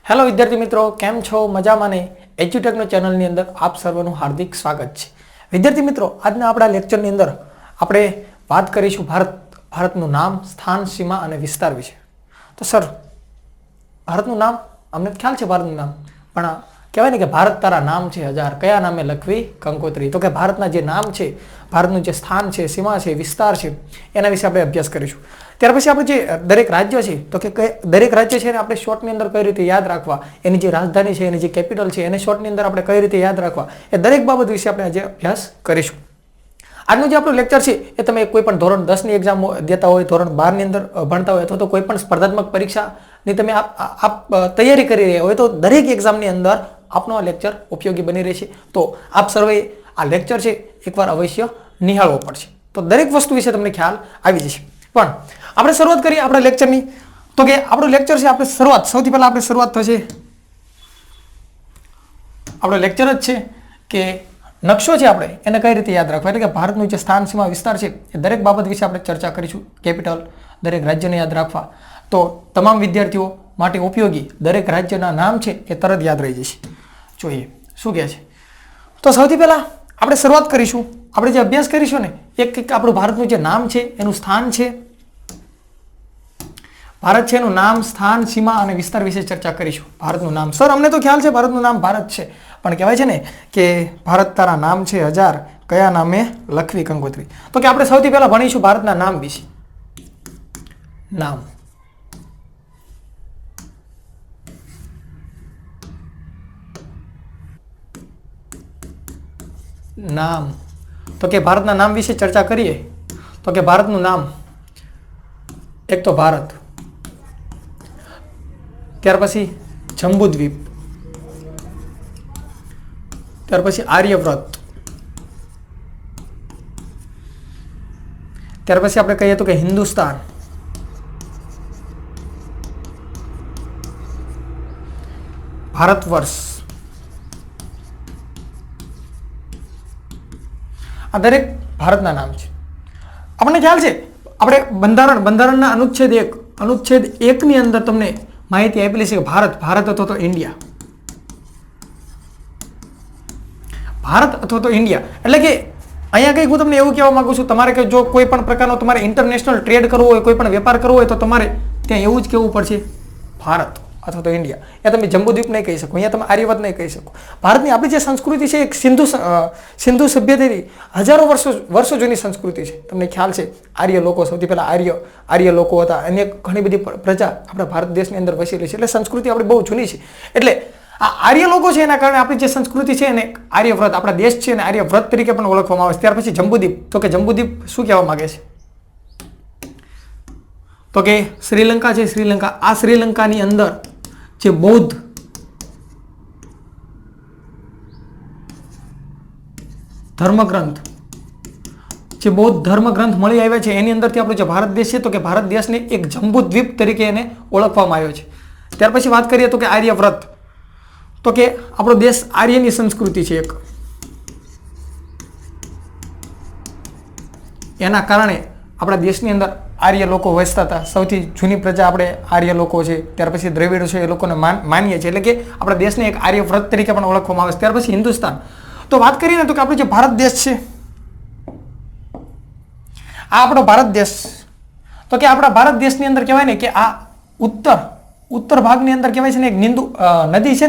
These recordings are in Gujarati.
હેલો વિદ્યાર્થી મિત્રો, કેમ છો? મજામાં ને? એજ્યુટેકનો ચેનલની અંદર આપ સર્વનું હાર્દિક સ્વાગત છે. વિદ્યાર્થી મિત્રો, આજના આપણા લેક્ચરની અંદર આપણે વાત કરીશું ભારતનું નામ, સ્થાન, સીમા અને વિસ્તાર વિશે. તો સર, ભારતનું નામ અમને ખ્યાલ છે, ભારતનું નામ, પણ કહેવાય ને કે ભારત તારા નામ છે હજાર, કયા નામે લખવી કંકોત્રી. તો કે ભારતના જે નામ છે, ભારતનું જે સ્થાન છે, સીમા છે, વિસ્તાર છે, એના વિશે આપણે અભ્યાસ કરીશું. ત્યાર પછી આપણે જે દરેક રાજ્ય છે, તો કે દરેક રાજ્ય છે એને આપણે શોર્ટની અંદર કઈ રીતે યાદ રાખવા, એની જે રાજધાની છે, એની જે કેપિટલ છે, એને શોર્ટની અંદર આપણે કઈ રીતે યાદ રાખવા, એ દરેક બાબત વિશે આપણે આજે અભ્યાસ કરીશું. આજનું જે આપણું લેક્ચર છે એ તમે કોઈ પણ ધોરણ 10ની એક્ઝામ દેતા હોય, ધોરણ 12ની અંદર ભણતા હોય, અથવા તો કોઈ પણ સ્પર્ધાત્મક પરીક્ષાની તમે આપ તૈયારી કરી રહ્યા હોય, તો દરેક એક્ઝામની અંદર આપનો આ લેક્ચર ઉપયોગી બની રહેશે. તો આપ સર્વે આ લેક્ચર છે એકવાર અવશ્ય નિહાળવો પડશે, તો દરેક વસ્તુ વિશે તમને ખ્યાલ આવી જશે. પણ આપણે શરૂઆત કરીએ આપણા લેક્ચરની. તો કે આપણું લેક્ચર છે, આપણે સૌથી પહેલા આપણે શરૂઆત થશે, આપણો લેક્ચર જ છે કે નકશો છે, આપણે એને કઈ રીતે યાદ રાખવા, એટલે કે ભારતનું જે સ્થાન, સીમા, વિસ્તાર છે, એ દરેક બાબત વિશે આપણે ચર્ચા કરીશું. કેપિટલ, દરેક રાજ્યને યાદ રાખવા, તો તમામ વિદ્યાર્થીઓ માટે ઉપયોગી દરેક રાજ્યના નામ છે એ તરત યાદ રહી જશે. જોઈએ શું કહે છે. તો સૌથી પહેલા આપણે શરૂઆત કરીશું, આપણે જે અભ્યાસ કરીશું ને, એક આપણું ભારતનું જે નામ છે, એનું સ્થાન છે, ભારત છે એનું નામ, સ્થાન, સીમા અને વિસ્તાર વિશે ચર્ચા કરીશું. ભારતનું નામ, સર અમને તો ખ્યાલ છે ભારતનું નામ ભારત છે, પણ કહેવાય છે ને કે ભારત તારા નામ છે હજાર, કયા નામે લખવી કંકોત્રી. તો કે આપણે સૌથી પહેલા ભણીશું ભારતના નામ વિશે. નામ, નામ, તો કે ભારતના નામ વિશે ચર્ચા કરીએ. તો કે ભારતનું નામ, એક તો ભારત, ત્યાર પછી જંબુદ્વીપ, ત્યાર પછી આર્યવ્રત, ત્યાર પછી આપણે કહીએ તો કે હિન્દુસ્તાન, ભારતવર્ષ. આ દરેક ભારતના નામ છે. આપણને ખ્યાલ છે, આપણે બંધારણના અનુચ્છેદ 1ની અંદર તમને માહિતી આપેલી છે કે ભારત અથવા તો ઇન્ડિયા, ભારત અથવા તો ઇન્ડિયા, એટલે કે અહીંયા કંઈક હું તમને એવું કહેવા માંગુ છું, તમારે કે જો કોઈ પણ પ્રકારનો તમારે ઇન્ટરનેશનલ ટ્રેડ કરવો હોય, કોઈ પણ વેપાર કરવો હોય, તો તમારે ત્યાં એવું જ કહેવું પડશે ભારત અથવા તો ઇન્ડિયા. એ તમે જંબુદ્વીપ નહીં કહી શકો, અહીંયા તમે આર્યવત નહીં કહી શકો. ભારતની આપણી જે સંસ્કૃતિ છે, એક સિંધુ સભ્યતાની હજારો વર્ષો જૂની સંસ્કૃતિ છે. તમને ખ્યાલ છે, આર્ય લોકો, સૌથી પહેલા આર્ય લોકો હતા, અને ઘણી બધી પ્રજા આપણા ભારત દેશની અંદર વસેલી છે, એટલે સંસ્કૃતિ આપણી બહુ જૂની છે. એટલે આ આર્ય લોકો છે, એના કારણે આપણી જે સંસ્કૃતિ છે એને આર્યવ્રત, આપણા દેશ છે એને આર્યવ્રત તરીકે પણ ઓળખવામાં આવે છે. ત્યાર પછી જંબુદ્વીપ, તો કે જંબુદ્વીપ શું કહેવા માંગે છે, તો કે શ્રીલંકા છે. શ્રીલંકા, આ શ્રીલંકાની અંદર જે બૌદ્ધ ધર્મગ્રંથ મળી આવ્યા છે, એની અંદરથી આપણો જે ભારત દેશ છે, તો કે ભારત દેશને એક જંબુદ્વીપ તરીકે એને ઓળખવામાં આવ્યો છે. ત્યાર પછી વાત કરીએ તો કે આર્યવ્રત, તો કે આપણો દેશ આર્યની સંસ્કૃતિ છે એક, એના કારણે આપણા દેશની અંદર આર્ય લોકો વસતા હતા. સૌથી જૂની પ્રજા આપણે આર્ય લોકો છે. ત્યાર પછી દ્રવિડો છે, એ લોકોને માનીએ છીએ, એટલે કે આપણા દેશને એક આર્યવ્રત તરીકે પણ ઓળખવામાં આવે છે. ત્યાર પછી હિન્દુસ્તાન. તો વાત કરીએ ને તો કે આપણો જે ભારત દેશ છે, આ આપણો ભારત દેશ, તો કે આપણા ભારત દેશની અંદર કહેવાય ને કે આ ઉત્તર ભાગની અંદર કહેવાય છે ને એક નદી છે,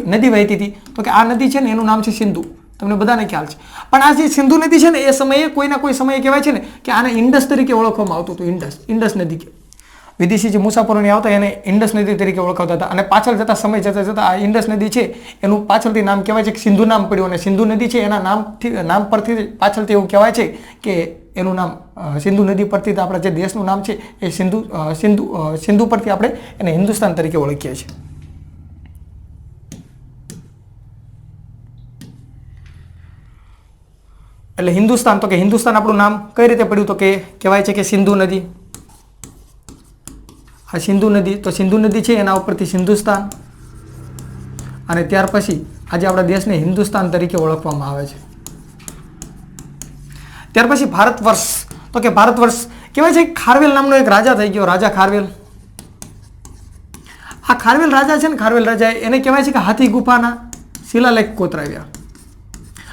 નદી વહેતી હતી. તો કે આ નદી છે ને એનું નામ છે સિંધુ. તમને બધાને ખ્યાલ છે. પણ આ જે સિંધુ નદી છે ને, એ સમયે કોઈના કોઈ સમયે કહેવાય છે ને કે આને ઇન્ડસ તરીકે ઓળખવામાં આવતું હતું. ઇન્ડસ નદી, વિદેશી જે મુસાફરોને આવતા એને ઇન્ડસ નદી તરીકે ઓળખાવતા હતા. અને પાછળ સમય જતા આ ઇન્ડસ નદી છે એનું પાછળથી નામ કહેવાય છે કે સિંધુ નામ પડ્યું. અને સિંધુ નદી છે એના નામ પરથી પાછળથી એવું કહેવાય છે કે એનું નામ સિંધુ નદી પરથી આપણા જે દેશનું નામ છે એ સિંધુ પરથી આપણે એને હિન્દુસ્તાન તરીકે ઓળખીએ છીએ. એટલે હિન્દુસ્તાન, તો કે હિન્દુસ્તાન આપણું નામ કઈ રીતે પડ્યું, તો કે કહેવાય છે કે સિંધુ નદી, આ સિંધુ નદી, તો સિંધુ નદી છે એના ઉપરથી હિન્દુસ્તાન, અને ત્યાર પછી આજે આપણા દેશને હિન્દુસ્તાન તરીકે ઓળખવામાં આવે છે. ત્યાર પછી ભારતવર્ષ, તો કે ભારતવર્ષ કહેવાય છે ખારવેલ નામનો એક રાજા થઈ ગયો, રાજા ખારવેલ. આ ખારવેલ રાજા છે ને, ખારવેલ રાજા એને કહેવાય છે કે હાથી ગુફાના શિલાલેખ કોતરાવ્યા.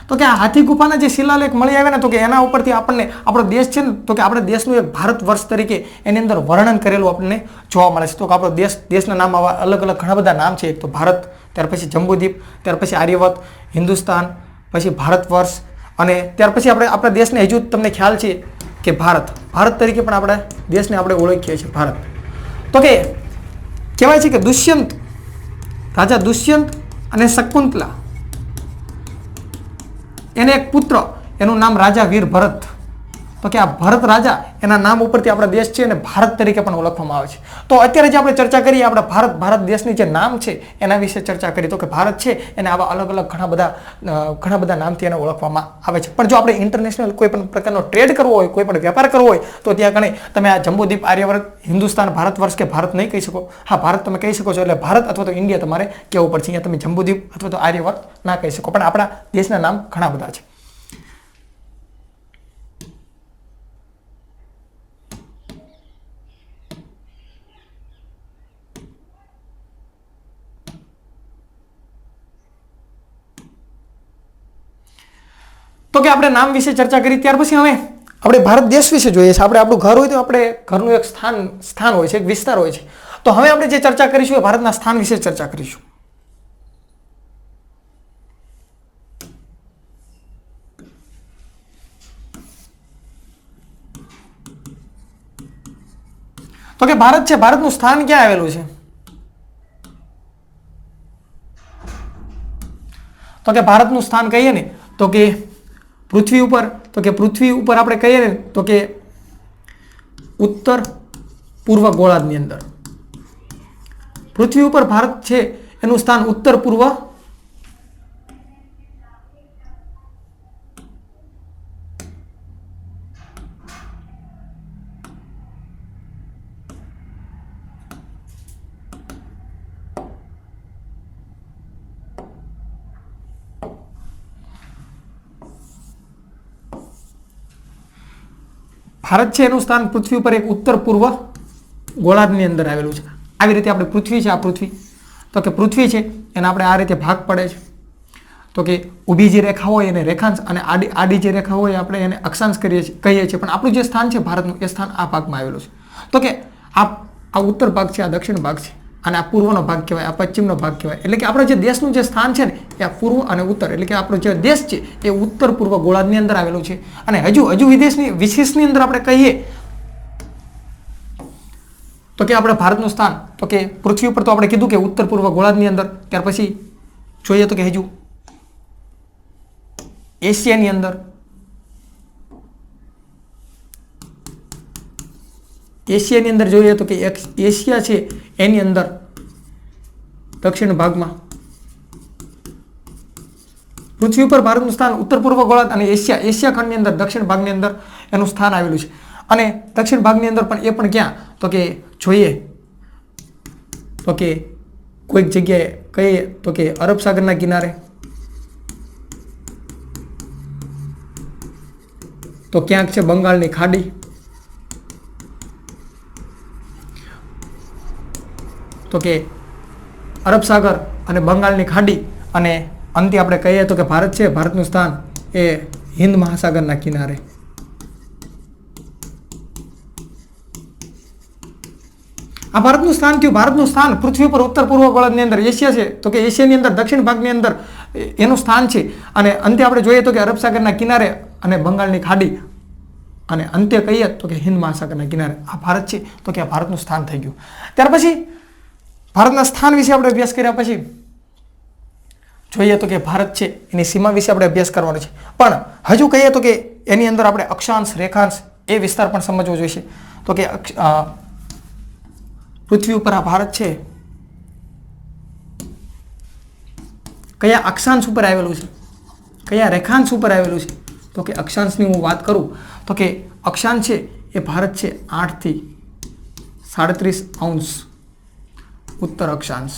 તો કે આ હાથી ગુફાના જે શિલાલેખ મળી આવ્યા ને, તો કે એના ઉપરથી આપણને આપણો દેશ છે ને, તો કે આપણે દેશનું એક ભારત વર્ષ તરીકે એની અંદર વર્ણન કરેલું આપણને જોવા મળે છે. તો કે આપણો દેશના નામ આવા અલગ અલગ ઘણા બધા નામ છે. એક તો ભારત, ત્યાર પછી જંબુદ્વીપ, ત્યાર પછી આર્યવત, હિન્દુસ્તાન, પછી ભારત વર્ષ, અને ત્યાર પછી આપણે આપણા દેશને હજુ તમને ખ્યાલ છે કે ભારત તરીકે પણ આપણા દેશને આપણે ઓળખીએ છીએ, ભારત. તો કે કહેવાય છે કે દુષ્યંત, રાજા દુષ્યંત અને શકુંતલા, એને એક પુત્ર, એનું નામ રાજા વીર ભરત. તો કે આ ભરત રાજા, એના નામ ઉપરથી આપણા દેશ છે અને ભારત તરીકે પણ ઓળખવામાં આવે છે. તો અત્યારે જે આપણે ચર્ચા કરીએ આપણા ભારત દેશની જે નામ છે એના વિશે ચર્ચા કરી. તો કે ભારત છે એને આવા અલગ અલગ ઘણા બધા નામથી એને ઓળખવામાં આવે છે. પણ જો આપણે ઇન્ટરનેશનલ કોઈ પણ પ્રકારનો ટ્રેડ કરવો હોય, કોઈ પણ વેપાર કરવો હોય, તો ત્યાં ગણે તમે આ જંબુદ્વીપ, આર્યવર્ત, હિન્દુસ્તાન, ભારત વર્ષ કે ભારત નહીં કહી શકો. હા, ભારત તમે કહી શકો છો, એટલે ભારત અથવા તો ઇન્ડિયા તમારે કહેવું પડશે. અહીંયા તમે જંબુદ્વીપ અથવા તો આર્યવર્ત ના કહી શકો, પણ આપણા દેશના નામ ઘણા બધા છે. તો કે આપણે નામ વિશે ચર્ચા કરી. ત્યાર પછી હવે આપણે ભારત દેશ વિશે જોઈએ છે. આપણે આપણું ઘર હોય તો આપણે ઘરનું એક સ્થાન હોય છે, એક વિસ્તાર હોય છે. તો હવે આપણે જે ચર્ચા કરીશું એ ભારતના સ્થાન વિશે ચર્ચા કરીશું. તો કે ભારત છે, ભારતનું સ્થાન ક્યાં આવેલું છે? તો કે ભારતનું સ્થાન કહીએ ને તો કે પૃથ્વી ઉપર, તો કે પૃથ્વી ઉપર આપણે કહીએ ને તો કે ઉત્તર પૂર્વ ગોળાર્ધની અંદર પૃથ્વી ઉપર ભારત છે એનું સ્થાન ઉત્તર પૂર્વ ભારત છે એનું સ્થાન પૃથ્વી ઉપર એક ઉત્તર પૂર્વ ગોળાર્ધની અંદર આવેલું છે. આવી રીતે આપણે પૃથ્વી છે, આ પૃથ્વી, તો કે પૃથ્વી છે એને આપણે આ રીતે ભાગ પડે છે. તો કે ઊભી જે રેખા હોય એને રેખાંશ અને આડી જે રેખા હોય આપણે એને અક્ષાંશ કહીએ છીએ. પણ આપણું જે સ્થાન છે ભારતનું, એ સ્થાન આ ભાગમાં આવેલું છે. તો કે આ ઉત્તર ભાગ છે, આ દક્ષિણ ભાગ છે, અને આ પૂર્વનો ભાગ કહેવાય, આ પશ્ચિમનો ભાગ કહેવાય. એટલે કે આપણો જે દેશનું જે સ્થાન છે ને એ આ પૂર્વ અને ઉત્તર, એટલે કે આપણો જે દેશ છે એ ઉત્તર પૂર્વ ગોળાર્ધની અંદર આવેલું છે. અને હજુ વિશેષની અંદર આપણે કહીએ તો કે આપણે ભારતનું સ્થાન, તો કે પૃથ્વી ઉપર તો આપણે કીધું કે ઉત્તર પૂર્વ ગોળાર્ધની અંદર. ત્યાર પછી જોઈએ તો કે હજુ એશિયાની અંદર, એશિયાની અંદર જોઈએ તો કે એશિયા છે એની અંદર દક્ષિણ ભાગમાં પૃથ્વી ઉપર ભારતનું સ્થાન ઉત્તર પૂર્વ ગોળાર્ધ અને એશિયા ખંડની અંદર દક્ષિણ ભાગની અંદર એનું સ્થાન આવેલું છે. અને દક્ષિણ ભાગની અંદર પણ એ પણ ક્યાં, તો કે જોઈએ તો કે કોઈક જગ્યાએ કહીએ તો કે અરબ સાગરના કિનારે, તો ક્યાંક છે બંગાળની ખાડી, તો કે અરબ સાગર અને બંગાળની ખાડી, અને અંતે આપણે કહીએ તો કે ભારત છે, ભારતનું સ્થાન એ હિન્દ મહાસાગરના કિનારે. આ ભારતનું સ્થાન થયું. ભારતનું સ્થાન પૃથ્વી પર ઉત્તર પૂર્વ ગોળાર્ધની અંદર એશિયા છે, તો કે એશિયાની અંદર દક્ષિણ ભાગની અંદર એનું સ્થાન છે. અને અંતે આપણે જોઈએ તો કે અરબ સાગરના કિનારે અને બંગાળની ખાડી, અને અંતે કહીએ તો કે હિન્દ મહાસાગરના કિનારે આ ભારત છે. તો કે આ ભારતનું સ્થાન થઈ ગયું. ત્યાર પછી ભારતના સ્થાન વિશે આપણે અભ્યાસ કર્યા પછી જોઈએ તો કે ભારત છે એની સીમા વિશે આપણે અભ્યાસ કરવાનો છે. પણ હજુ કહીએ તો કે એની અંદર આપણે અક્ષાંશ, રેખાંશ એ વિસ્તાર પણ સમજવો જોઈશે. તો કે પૃથ્વી ઉપર આ ભારત છે કયા અક્ષાંશ ઉપર આવેલું છે, કયા રેખાંશ ઉપર આવેલું છે? તો કે અક્ષાંશની હું વાત કરું તો કે અક્ષાંશ છે એ ભારત છે 8 થી 37 અંશ ઉત્તર અક્ષાંશ,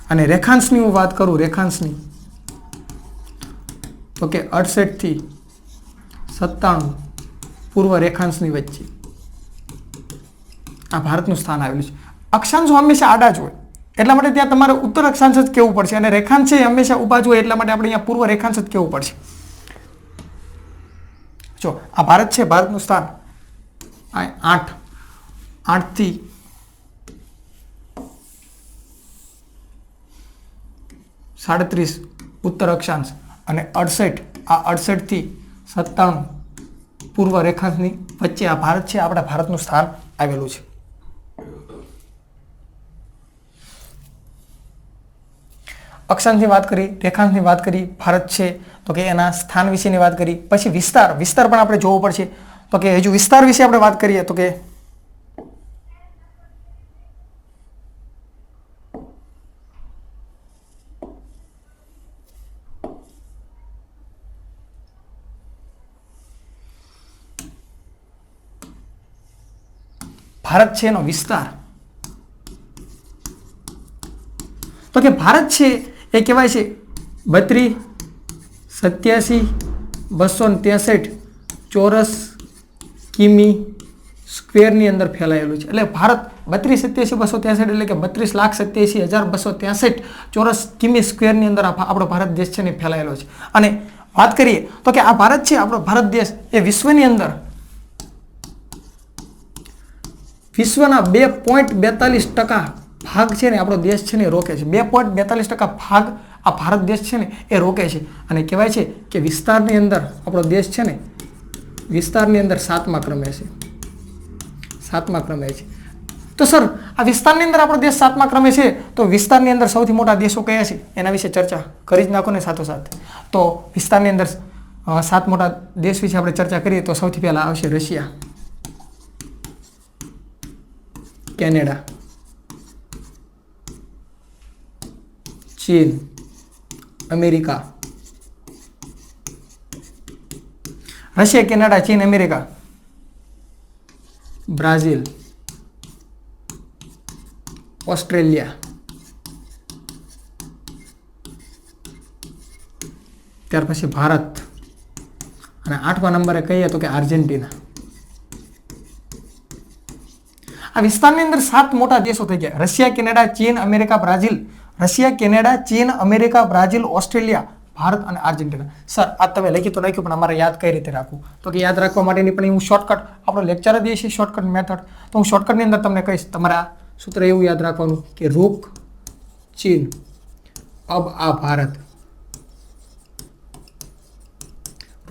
અને રેખાંશની હું વાત કરું, રેખાંશની તો કે 68 થી 97 પૂર્વ રેખાંશની વચ્ચે. આ ભારતનું સ્થાન આવેલું છે. અક્ષાંશો હંમેશા આડા જ હોય એટલા માટે ત્યાં તમારે ઉત્તર અક્ષાંશ જ કહેવું પડશે અને રેખાંશ છે હંમેશા ઊભા જ હોય એટલા માટે આપણે અહીંયા પૂર્વ રેખાંશ જ કહેવું પડશે. જો આ ભારત છે, ભારતનું સ્થાન 8 થી 37 ઉત્તર અક્ષાંશ અને 68 થી 97 પૂર્વ રેખાંશની વચ્ચે આ ભારત છે, આપણા ભારતનું સ્થાન આવેલું છે. અક્ષાંશની વાત કરી, રેખાંશની વાત કરી, ભારત છે તો કે એના સ્થાન વિશેની વાત કરી. પછી વિસ્તાર પણ આપણે જોવો પડશે. તો કે હજુ વિસ્તાર વિશે આપણે વાત કરીએ તો કે ભારત છે એનો વિસ્તાર, તો કે ભારત છે એ કહેવાય છે 32, 87, 263 ચોરસ કિમી સ્ક્વેરની અંદર ફેલાયેલું છે. એટલે ભારત 32, 87, 263 એટલે કે 32,87,263 ચોરસ કિમી સ્ક્વેરની અંદર આપણો ભારત દેશ છે ને ફેલાયેલો છે. અને વાત કરીએ તો કે આ ભારત છે, આપણો ભારત દેશ એ વિશ્વની અંદર વિશ્વના 2.42% ભાગ છે ને આપણો દેશ છે ને રોકે છે. 2.42% ભાગ આ ભારત દેશ છે ને એ રોકે છે. અને કહેવાય છે કે વિસ્તારની અંદર આપણો દેશ છે ને વિસ્તારની અંદર 7મા ક્રમે છે. 7મા ક્રમે છે. તો સર આ વિસ્તારની અંદર આપણો દેશ 7મા ક્રમે છે, તો વિસ્તારની અંદર સૌથી મોટા દેશો કયા છે એના વિશે ચર્ચા કરી જ નાખો ને સાથોસાથ. તો વિસ્તારની અંદર 7 મોટા દેશ વિશે આપણે ચર્ચા કરીએ તો સૌથી પહેલા આવશે રશિયા, કેનેડા, ચીન, અમેરિકા. રશિયા, કેનેડા, ચીન, અમેરિકા, બ્રાઝિલ, ઓસ્ટ્રેલિયા, ત્યાર પછી ભારત અને 8મા નંબરે કહીએ તો કે આર્જેન્ટિના. આ વિસ્તારની અંદર 7 મોટા દેશો થઈ ગયા: રશિયા, કેનેડા, ચીન, અમેરિકા, બ્રાઝિલ. રશિયા, કેનેડા, ચીન, અમેરિકા, બ્રાઝિલ, ઓસ્ટ્રેલિયા, ભારત અને આર્જેન્ટિના. સર આ તમે લખી તો નાખ્યું, પણ અમારે યાદ કઈ રીતે રાખવું? તો કે યાદ રાખવા માટેની પણ હું શોર્ટકટ, આપણો લેક્ચર જ છે શોર્ટકટ મેથડ, તો હું શોર્ટકટની અંદર તમને કહીશ. તમારે આ સૂત્ર એવું યાદ રાખવાનું કે રૂક ચીન અબ આ ભારત,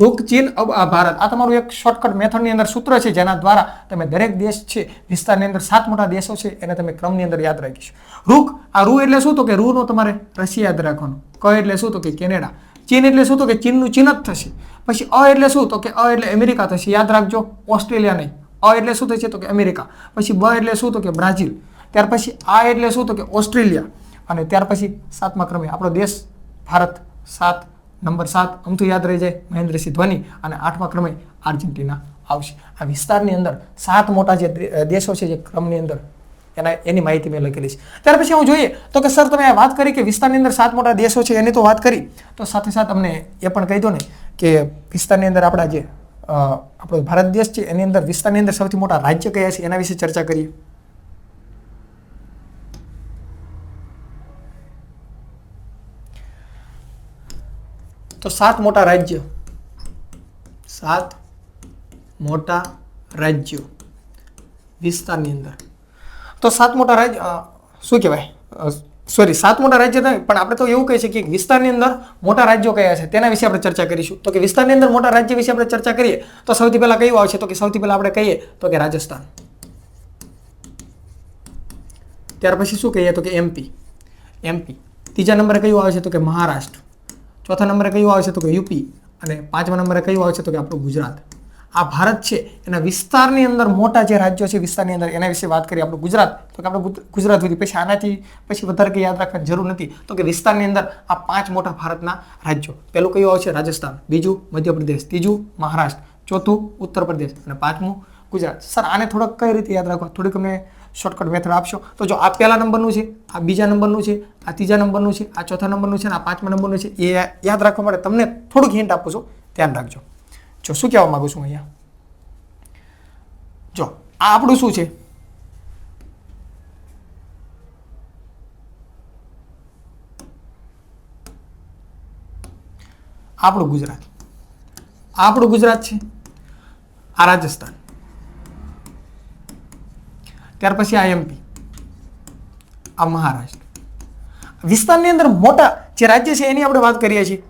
રૂક ચીન અબ આ ભારત. આ તમારું એક શોર્ટકટ મેથડની અંદર સૂત્ર છે, જેના દ્વારા તમે દરેક દેશ છે વિસ્તારની અંદર 7 મોટા દેશો છે એને તમે ક્રમની અંદર યાદ રાખીશું. રૂક, આ રૂ એટલે શું? તો કે રૂ નો તમારે રશિયા યાદ રાખવાનું. ક એટલે શું? તો કે કેનેડા. ચીન એટલે શું? તો કે ચીનનું ચીન જ થશે. પછી અ એટલે શું? તો કે અ એટલે અમેરિકા થશે. યાદ રાખજો, ઓસ્ટ્રેલિયા નહીં. અ એટલે શું થશે? તો કે અમેરિકા. પછી બ એટલે શું? તો કે બ્રાઝિલ. ત્યાર પછી આ એટલે શું? તો કે ઓસ્ટ્રેલિયા. અને ત્યાર પછી 7મા ક્રમે આપણો દેશ ભારત, 7 નંબર 7 અમથું યાદ રહી જાય, મહેન્દ્રસિંહ ધોની. અને 8મા ક્રમે આર્જેન્ટિના આવશે. આ વિસ્તારની અંદર 7 મોટા જે દેશો છે જે ક્રમની અંદર એની માહિતી મેં લખેલી છે. ત્યાર પછી હું જોઈએ તો કે સર તમે વાત કરી કે વિસ્તારની અંદર 7 મોટા દેશો છે એની તો વાત કરી, તો સાથે સાથે અમને એ પણ કહી દો ને કે વિસ્તારની અંદર આપણા જે આપણો ભારત દેશ છે એની અંદર વિસ્તારની અંદર સૌથી મોટા રાજ્ય કયા છે એના વિશે ચર્ચા કરીએ. તો 7 મોટા રાજ્ય, 7 મોટા રાજ્યો વિસ્તારની અંદર. તો 7 મોટા રાજ્ય શું કહેવાય? સોરી, 7 મોટા રાજ્ય નહીં, પણ આપણે તો એવું કહી શકીએ કે વિસ્તારની અંદર મોટા રાજ્યો કયા છે તેના વિશે આપણે ચર્ચા કરીશું. તો કે વિસ્તારની અંદર મોટા રાજ્ય વિશે આપણે ચર્ચા કરીએ તો સૌથી પહેલા કયું આવશે? તો કે સૌથી પહેલા આપણે કહીએ તો કે રાજસ્થાન. ત્યાર પછી શું કહીએ? તો કે એમપી. ત્રીજા નંબરે કયું આવશે? તો કે મહારાષ્ટ્ર. ચોથા નંબરે કયું આવશે? તો કે યુપી. અને 5મા નંબરે કયું આવશે? તો કે આપણું ગુજરાત. આ ભારત છે એના વિસ્તારની અંદર મોટા જે રાજ્યો છે વિસ્તારની અંદર એના વિશે વાત કરીએ. આપણું ગુજરાત, તો કે આપણે ગુજરાત સુધી, પછી આનાથી પછી વધારે કંઈ યાદ રાખવાની જરૂર નથી. તો કે વિસ્તારની અંદર આ 5 મોટા ભારતના રાજ્યો. પહેલું કયું આવશે? રાજસ્થાન. બીજું મધ્યપ્રદેશ. ત્રીજું મહારાષ્ટ્ર. ચોથું ઉત્તર પ્રદેશ. અને 5મું ગુજરાત. સર આને થોડોક કઈ રીતે યાદ રાખવા? થોડીક અમને શોર્ટકટ મેથડ આપશો? તો જો આ પહેલા નંબરનું છે, આ બીજા નંબરનું છે, આ ત્રીજા નંબરનું છે, આ ચોથા નંબરનું છે, અને આ 5મા નંબરનું છે. એ યાદ રાખવા માટે તમને થોડુંક હિન્ટ આપું છું, ધ્યાન રાખજો. જો શું કહેવા માંગુ છું અહીંયા, જો આ આપણું શું છે? આપણું ગુજરાત, આપણું ગુજરાત છે, આ રાજસ્થાન, ત્યાર પછી આ એમપી, આ મહારાષ્ટ્ર. વિસ્તારની અંદર મોટા જે રાજ્ય છે એની આપણે વાત કરીએ છીએ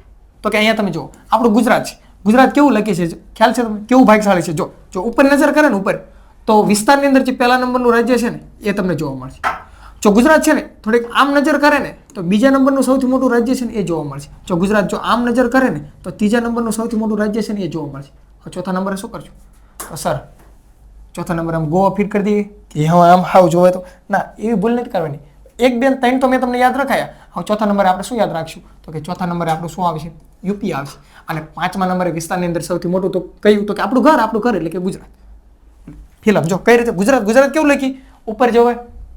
તો કે અહીંયા તમે જુઓ આપણું ગુજરાત છે. ગુજરાત કેવું લખે છે ખ્યાલ છે તમને? કેવું ભાગશાળી છે? જો ઉપર નજર કરે ને ઉપર તો વિસ્તારની અંદર જે પહેલા નંબરનું રાજ્ય છે ને એ તમને જોવા મળશે. જો ગુજરાત છે ને થોડીક આમ નજર કરે ને તો બીજા નંબરનું સૌથી મોટું રાજ્ય છે ને એ જોવા મળશે. જો ગુજરાત જો આમ નજર કરે ને તો ત્રીજા નંબરનું સૌથી મોટું રાજ્ય છે ને એ જોવા મળશે. ચોથા નંબરે શું કરશું? તો સર ચોથા નંબર આમ ગોવા ફિટ કરી દઈએ કે હા આમ હાવ જોવે તો ના, એવી ભૂલ નથી કરવાની. 1, 2, 3 તો મેં તમને યાદ રખાયા. હવે ચોથા નંબરે આપણે શું યાદ રાખશું? તો કે ચોથા નંબરે આપણું શું આવશે? યુપી આવશે. અને પાંચમા નંબરે વિસ્તારની અંદર સૌથી મોટું તો કયું? તો કે આપણું ઘર એટલે કે ગુજરાત. ફિલમ જો કઈ રીતે ગુજરાત કેવું લખી? ઉપર જોવે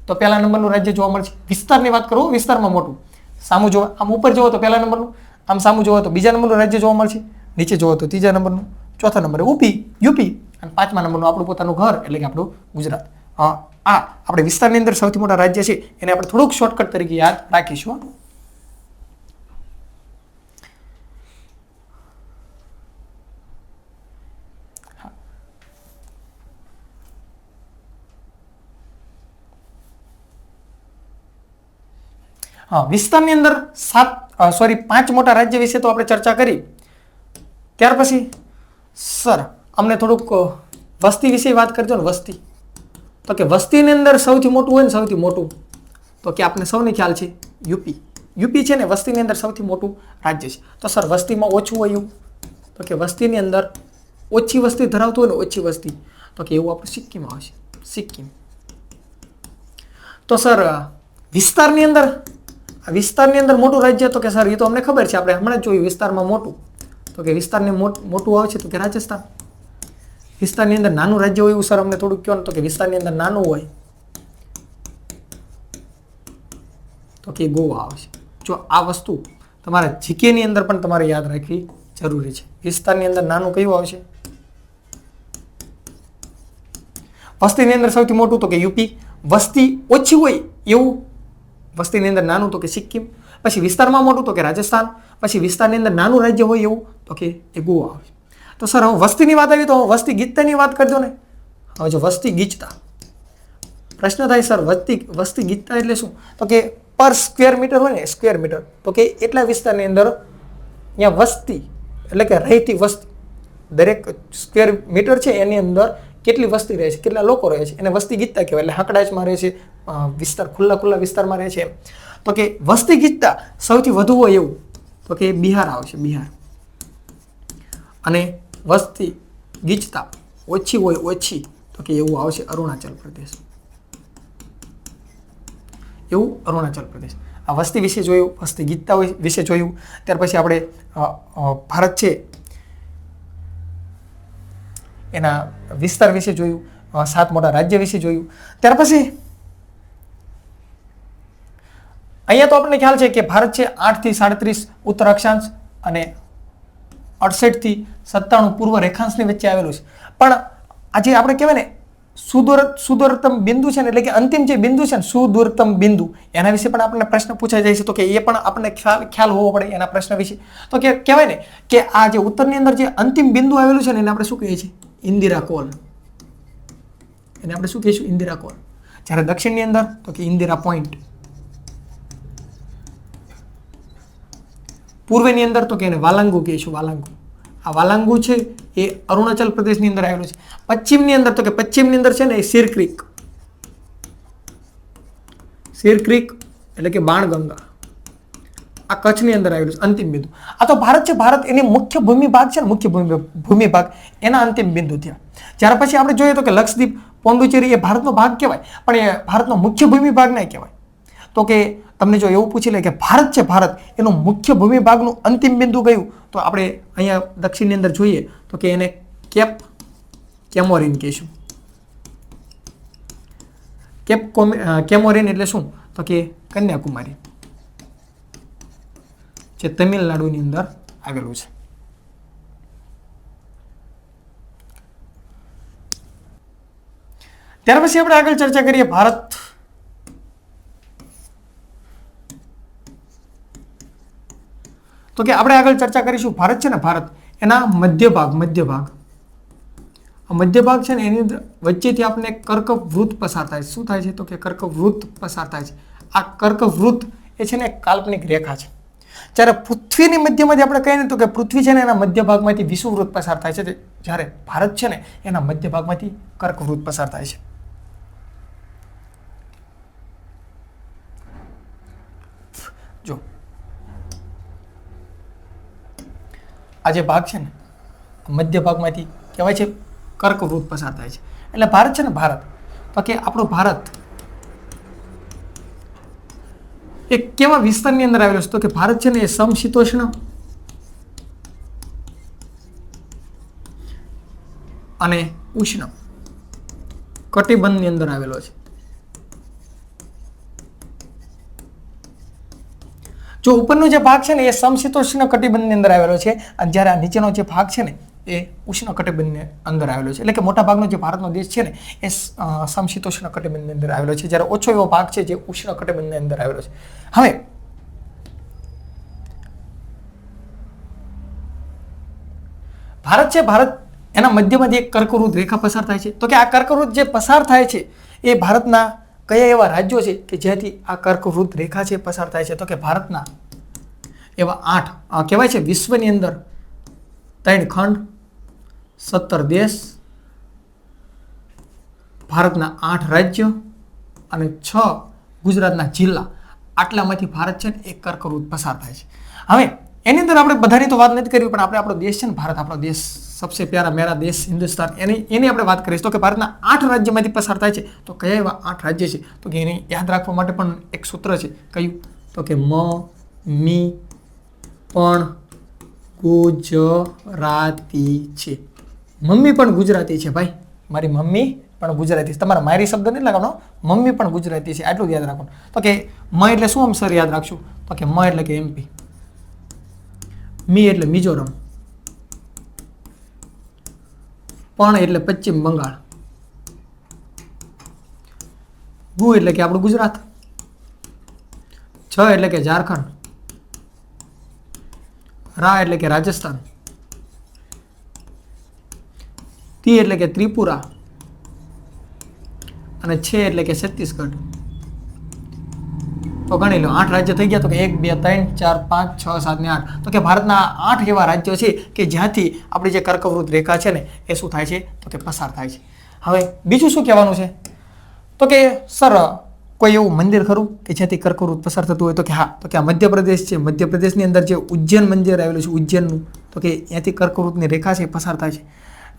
તો પહેલા નંબરનું રાજ્ય જોવા મળશે. વિસ્તારની વાત કરું, વિસ્તારમાં મોટું. સામું જોવે આમ ઉપર જોવો તો પહેલા નંબરનું, આમ સામું જોવો તો બીજા નંબરનું રાજ્ય જોવા મળશે, નીચે જોવો તો ત્રીજા નંબરનું, ચોથા નંબરે યુપી અને પાંચમા નંબરનું આપણું પોતાનું ઘર એટલે કે આપણું ગુજરાત. આ આપણે વિસ્તારની અંદર સૌથી મોટા રાજ્ય છે એને આપણે થોડુંક શોર્ટકટ તરીકે યાદ રાખીશું. વિસ્તારની અંદર 5 મોટા રાજ્ય વિશે તો આપણે ચર્ચા કરી. ત્યાર પછી સર અમને થોડુંક વસ્તી વિશે વાત કરજો ને. વસ્તી તો કે વસ્તીની અંદર સૌથી મોટું હોય ને સૌથી મોટું તો કે આપણે સૌને ખ્યાલ છે યુપી છે ને વસ્તીની અંદર સૌથી મોટું રાજ્ય છે. તો સર વસ્તીમાં ઓછું હોય એવું તો કે વસ્તીની અંદર ઓછી વસ્તી ધરાવતું હોય ને ઓછી વસ્તી તો કે એવું આપણું સિક્કિમ આવશે. સિક્કિમ. તો સર વિસ્તારની અંદર મોટું રાજ્ય તો કે સર એ તો અમને ખબર છે, આપણે હમણાં જ જોયું વિસ્તારમાં મોટું તો કે વિસ્તારની મોટું આવે છે તો કે રાજસ્થાન. વિસ્તારની અંદર નાનું રાજ્ય હોય એવું સર અમને થોડુંક કહો ને તો કે વિસ્તારની અંદર નાનું હોય તો કે ગોવા આવશે. જો આ વસ્તુ તમારા જીકેની અંદર પણ તમારે યાદ રાખવી જરૂરી છે. વિસ્તારની અંદર નાનું કયું આવશે? વસ્તીની અંદર સૌથી મોટું તો કે યુપી. વસ્તી ઓછી હોય એવું વસ્તીની અંદર નાનું તો કે સિક્કિમ. પછી વિસ્તારમાં મોટું તો કે રાજસ્થાન. પછી વિસ્તારની અંદર નાનું રાજ્ય હોય એવું તો કે એ ગોવા આવશે. તો સર હવે વસ્તીની વાત આવી તો વસ્તી ગીચતાની વાત કરજો ને. હવે જો વસ્તી ગીચતા પ્રશ્ન થાય સર વસ્તી ગીચતા એટલે શું? તો કે પર સ્ક્વેર મીટર હોય ને સ્ક્વેર મીટર તો કે એટલા વિસ્તારની અંદર અહીંયા વસ્તી એટલે કે રહેતી વસ્તી દરેક સ્ક્વેર મીટર છે એની અંદર કેટલી વસ્તી રહે છે, કેટલા લોકો રહે છે એને વસ્તી ગીચતા કહેવાય. એટલે હકડાચમાં રહે છે, વિસ્તાર ખુલ્લા વિસ્તારમાં રહે છે એમ. તો કે વસ્તી ગીચતા સૌથી વધુ હોય એવું તો કે બિહાર આવશે. બિહાર. અને વસ્તી ગીચતા ઓછી તો કે એવું આવશે અરુણાચલ પ્રદેશ. એવું અરુણાચલ પ્રદેશ. આ વસ્તી વિશે જોયું, વસ્તી ગીચતા વિશે જોયું. ત્યાર પછી આપણે ભારત છે એના વિસ્તાર વિશે જોયું, 7 મોટા રાજ્ય વિશે જોયું. ત્યાર પછી અહીંયા તો આપણને ખ્યાલ છે કે ભારત છે 8 થી 37 ઉત્તર અક્ષાંશ અને 68 થી 97 પૂર્વ રેખાંશની વચ્ચે આવેલું છે. પણ આજે આપણે કહેવાય ને સુદૂરતમ બિંદુ છે ને એટલે કે અંતિમ જે બિંદુ છે ને સુદૂરતમ બિંદુ એના વિશે પણ આપણને પ્રશ્ન પૂછાઈ જાય છે. તો કે એ પણ આપણને ખ્યાલ હોવો પડે એના પ્રશ્ન વિશે. તો કે કહેવાય ને કે આ જે ઉત્તરની અંદર જે અંતિમ બિંદુ આવેલું છે ને એને આપણે શું કહીએ છીએ? ઇન્દિરા કોલ. એને આપણે શું કહીશું? ઇન્દિરા કોલ. જ્યારે દક્ષિણની અંદર તો કે ઇન્દિરા પોઈન્ટ. પૂર્વની અંદર તો કે એને વાલાંગુ કહીશું. વાલાંગુ. આ વાલાંગુ છે એ અરુણાચલ પ્રદેશની અંદર આવેલું છે. પશ્ચિમની અંદર તો કે પશ્ચિમની અંદર છે ને એ સિર ક્રીક એટલે કે બાણગંગા આ કચ્છની અંદર આવેલું છે અંતિમ બિંદુ. આ તો ભારત છે. ભારત એની મુખ્ય ભૂમિ ભાગ છે ને મુખ્ય ભૂમિ ભાગ એના અંતિમ બિંદુ થયા. ત્યાર પછી આપણે જોઈએ તો કે લક્ષદ્વીપ પોંડુચેરી એ ભારતનો ભાગ કહેવાય પણ એ ભારતનો મુખ્ય ભૂમિ ભાગ નહીં કહેવાય. તો કે તમને જો એવું પૂછી લે કે ભારત છે ભારત એનું મુખ્ય ભૂમિ ભાગનું અંતિમ બિંદુ કયું તો આપણે અહીંયા દક્ષિણની અંદર જોઈએ તો કે એને કેમોરિન કહીશું. કેમોરિન એટલે શું? તો કે કન્યાકુમારી જે તમિલનાડુની અંદર આવેલું છે. ત્યાર પછી આપણે આગળ ચર્ચા કરીએ ભારત. તો તો કે આપણે આગળ ચર્ચા કરીશું ભારત છે ને, ભારત એના મધ્ય ભાગ મધ્ય ભાગ છે ને એની વચ્ચેથી આપણે કર્કવૃત્ત પસાર થાય છે. શું થાય છે? તો કે કર્કવૃત્ત પસાર થાય છે. આ કર્કવૃત્ત એ છે ને એક કાલ્પનિક રેખા છે. જ્યારે પૃથ્વીની મધ્યમાંથી આપણે કહીએ ને તો કે પૃથ્વી છે ને એના મધ્ય ભાગમાંથી વિષુવવૃત્ત પસાર થાય છે, જ્યારે ભારત છે ને એના મધ્ય ભાગમાંથી કર્કવૃત્ત પસાર થાય છે. જો આ જે ભાગ છે ને મધ્ય ભાગમાંથી કહેવાય છે કર્કવૃત્ત પસાર થાય છે. એટલે ભારત છે ને, ભારત તો કે આપણું ભારત એ કેવા વિસ્તારની અંદર આવેલો છે? તો કે ભારત છે ને એ સમશીતોષ્ણ અને ઉષ્ણ કટિબંધની અંદર આવેલો છે. જો ઉપરનો જે ભાગ છે ને એ સમશીતોષ્ણ કટિબંધની અંદર આવેલો છે, અને જ્યારે આ નીચેનો જે ભાગ છે ને એ ઉષ્ણ કટિબંધની અંદર આવેલો છે. એટલે કે મોટા ભાગનો જે ભારતનો દેશ છે ને એ સમશીતોષ્ણ કટિબંધની અંદર આવેલો છે, જ્યારે ઓછો એવો ભાગ છે જે ઉષ્ણ કટિબંધની અંદર આવેલો છે. હવે ભારત છે, ભારત એના મધ્યમાંથી એક કર્કવૃત્ત રેખા પસાર થાય છે. તો કે આ કર્કવૃત્ત જે પસાર થાય છે એ ભારતના કયા એવા રાજ્યો છે કે જ્યાંથી આ કર્કવૃત્ત રેખા છે પસાર થાય છે? તો કે ભારતના એવા 8 કહેવાય છે વિશ્વની અંદર 3 ખંડ, 17 દેશ, ભારતના 8 રાજ્યો અને 6 ગુજરાતના જિલ્લા, આટલામાંથી ભારત છે ને એક કર્કવૃત્ત પસાર થાય છે. હવે એની અંદર આપણે બધાની તો વાત નથી કરવી, પણ આપણે આપણો દેશ છે ને ભારત, આપણો દેશ સબસે પ્યારા મેરા દેશ હિન્દુસ્તાન, એની આપણે વાત કરીશું. તો કે ભારતના 8 રાજ્યમાંથી પસાર થાય છે. તો કયા એવા 8 રાજ્ય છે? તો કે એને યાદ રાખવા માટે પણ એક સૂત્ર છે. કયું? તો કે મી પણ ગુજરાતી છે. મમ્મી પણ ગુજરાતી છે ભાઈ, મારી મમ્મી પણ ગુજરાતી છે. તમારે મારી શબ્દ નહીં લગાવવાનો, મમ્મી પણ ગુજરાતી છે, આટલું યાદ રાખવાનું. તો કે મ એટલે શું આમ સર યાદ રાખશું? તો કે મ એટલે કે એમપી, મી એટલે મિઝોરમ, પણ એટલે પશ્ચિમ બંગાળ, ગુ એટલે કે આપણું ગુજરાત, છ એટલે કે ઝારખંડ, રા એટલે કે રાજસ્થાન, તી એટલે કે ત્રિપુરા અને છે એટલે કે છત્તીસગઢ. તો ગણી લો 8 રાજ્ય થઈ ગયા. તો કે 1 2 3 4 5 6 7 ને 8. તો કે ભારતના 8 એવા રાજ્યો છે કે જ્યાંથી આપણી જે કર્કવૃત્ત રેખા છે ને એ શું થાય છે? તો કે પસાર થાય છે. હવે બીજું શું કહેવાનું છે? તો કે સર કોઈ એવું મંદિર ખરું કે જ્યાંથી કર્કવૃત્ત પસાર થતું હોય? તો કે હા, તો કે આ મધ્યપ્રદેશ છે. મધ્યપ્રદેશની અંદર જે ઉજ્જૈન મંદિર આવેલું છે, ઉજ્જૈનનું, તો કે ત્યાંથી કર્કવૃત્તની રેખા છે પસાર થાય છે.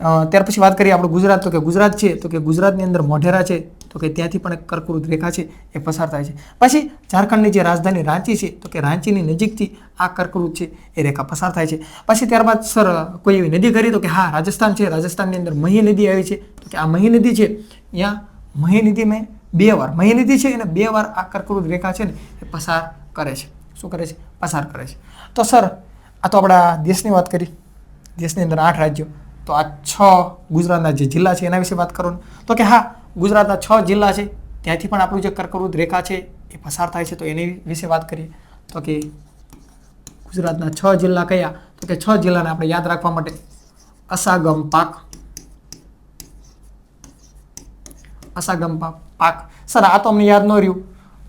ત્યાર પછી વાત કરીએ આપણું ગુજરાત. તો કે ગુજરાત છે, તો કે ગુજરાતની અંદર મોઢેરા છે, તો કે ત્યાંથી પણ એક કર્કવૃત્ત રેખા છે એ પસાર થાય છે. પછી ઝારખંડની જે રાજધાની રાંચી છે, તો કે રાંચીની નજીકથી આ કર્કવૃત્ત છે એ રેખા પસાર થાય છે. પછી ત્યારબાદ સર કોઈ એવી નદી કરી? તો કે હા, રાજસ્થાન છે. રાજસ્થાનની અંદર મહી નદી આવી છે. તો કે આ મહી નદી છે, ત્યાં મહી નદી મેં 2 વાર, મહી નદી છે એને 2 વાર આ કર્કવૃત્ત રેખા છે ને એ પસાર કરે છે. શું કરે છે? પસાર કરે છે. તો સર આ તો આપણા દેશની વાત કરી, દેશની અંદર 8 રાજ્યો. તો આ 6 ગુજરાતના જે જિલ્લા છે એના વિશે વાત કરો. તો કે હા, ગુજરાતના 6 જિલ્લા છે, ત્યાંથી પણ આપણું જે કર્કવૃત્ત રેખા છે એ પસાર થાય છે. તો એની વિશે વાત કરીએ. તો કે ગુજરાતના 6 જિલ્લા કયા? તો કે 6 જિલ્લાને આપણે યાદ રાખવા માટે અસાગમ પાક. સર આ તો અમને યાદ ન રહ્યું,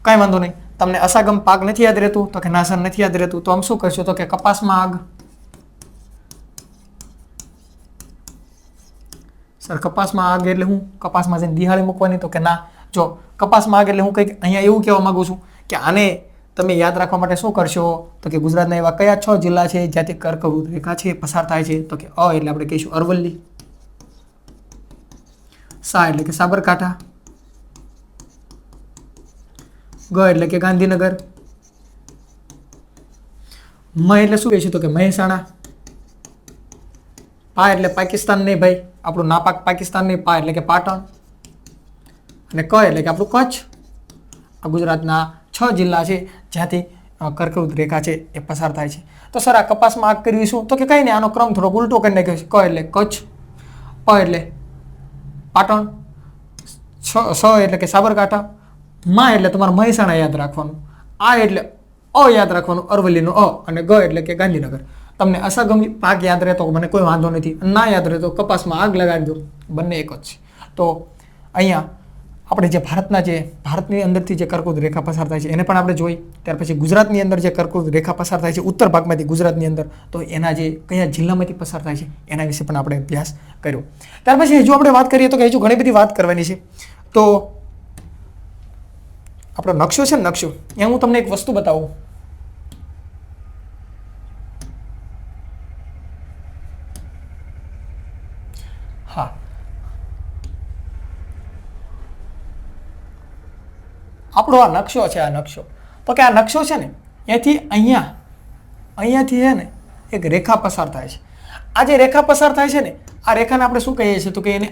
કાંઈ વાંધો નહીં. તમને અસાગમ પાક નથી યાદ રહેતું? તો કે ના સર નથી યાદ રહેતું. તો આમ શું કરશું? તો કે કપાસમાં આગ. સર કપાસમાં આગ એટલે હું? કપાસમાં જઈને દિહાળી મૂકવાની? તો કે ના, જો કપાસમાં આગ એટલે હું કંઈક અહીંયા એવું કહેવા માંગુ છું કે આને તમે યાદ રાખવા માટે શું કરશો? તો કે ગુજરાતના એવા કયા 6 જિલ્લા છે જ્યાંથી કર્કવૃત્ત રેખા છે પસાર થાય છે? તો કે અ એટલે આપણે કહીશું અરવલ્લી, સા એટલે કે સાબરકાંઠા, ગ એટલે કે ગાંધીનગર, મ એટલે શું કહીશું? તો કે મહેસાણા, પા એટલે પાકિસ્તાન નહીં ભાઈ, આપણું નાપાક પાકિસ્તાન નહીં, પા એટલે કે પાટણ, અને ક એટલે કે આપણું કચ્છ. આ ગુજરાતના 6 જિલ્લા છે જ્યાંથી કર્કવૃત્ત રેખા છે એ પસાર થાય છે. તો સર આ કપાસમાં આગ કરવી શું? તો કે કંઈ નહીં, આનો ક્રમ થોડોક ઉલટો કરી નાખ્યો છે. ક એટલે કચ્છ, પ એટલે પાટણ, સ એટલે કે સાબરકાંઠા, મા એટલે તમારે મહેસાણા યાદ રાખવાનું, આ એટલે અ યાદ રાખવાનું, અરવલ્લીનો અ, અને ગ એટલે કે ગાંધીનગર. તમને અસંગમી પાક યાદ રહેતો મને કોઈ વાંધો નથી, ના યાદ રહેતો કપાસમાં આગ લગાડી દો, બંને એક જ છે. તો અહીંયા આપણે જે ભારતની અંદરથી જે કર્કવૃત રેખા પસાર થાય છે એને પણ આપણે જોઈ. ત્યાર પછી ગુજરાતની અંદર જે કર્કવૃત રેખા પસાર થાય છે ઉત્તર ભાગમાંથી ગુજરાતની અંદર, તો એના જે કયા જિલ્લામાંથી પસાર થાય છે એના વિશે પણ આપણે અભ્યાસ કર્યો. ત્યાર પછી હજુ આપણે વાત કરીએ તો કે હજુ ઘણી બધી વાત કરવાની છે. તો આપણો નકશો છે ને, નકશો એ હું તમને એક વસ્તુ બતાવું. હા, આપણો આ નકશો છે. આ નકશો તો કે આ નકશો છે ને અહીંથી અહીંયાથી છે ને એક રેખા પસાર થાય છે. આ જે રેખા પસાર થાય છે ને આ રેખાને આપણે શું કહીએ છીએ તો કે એને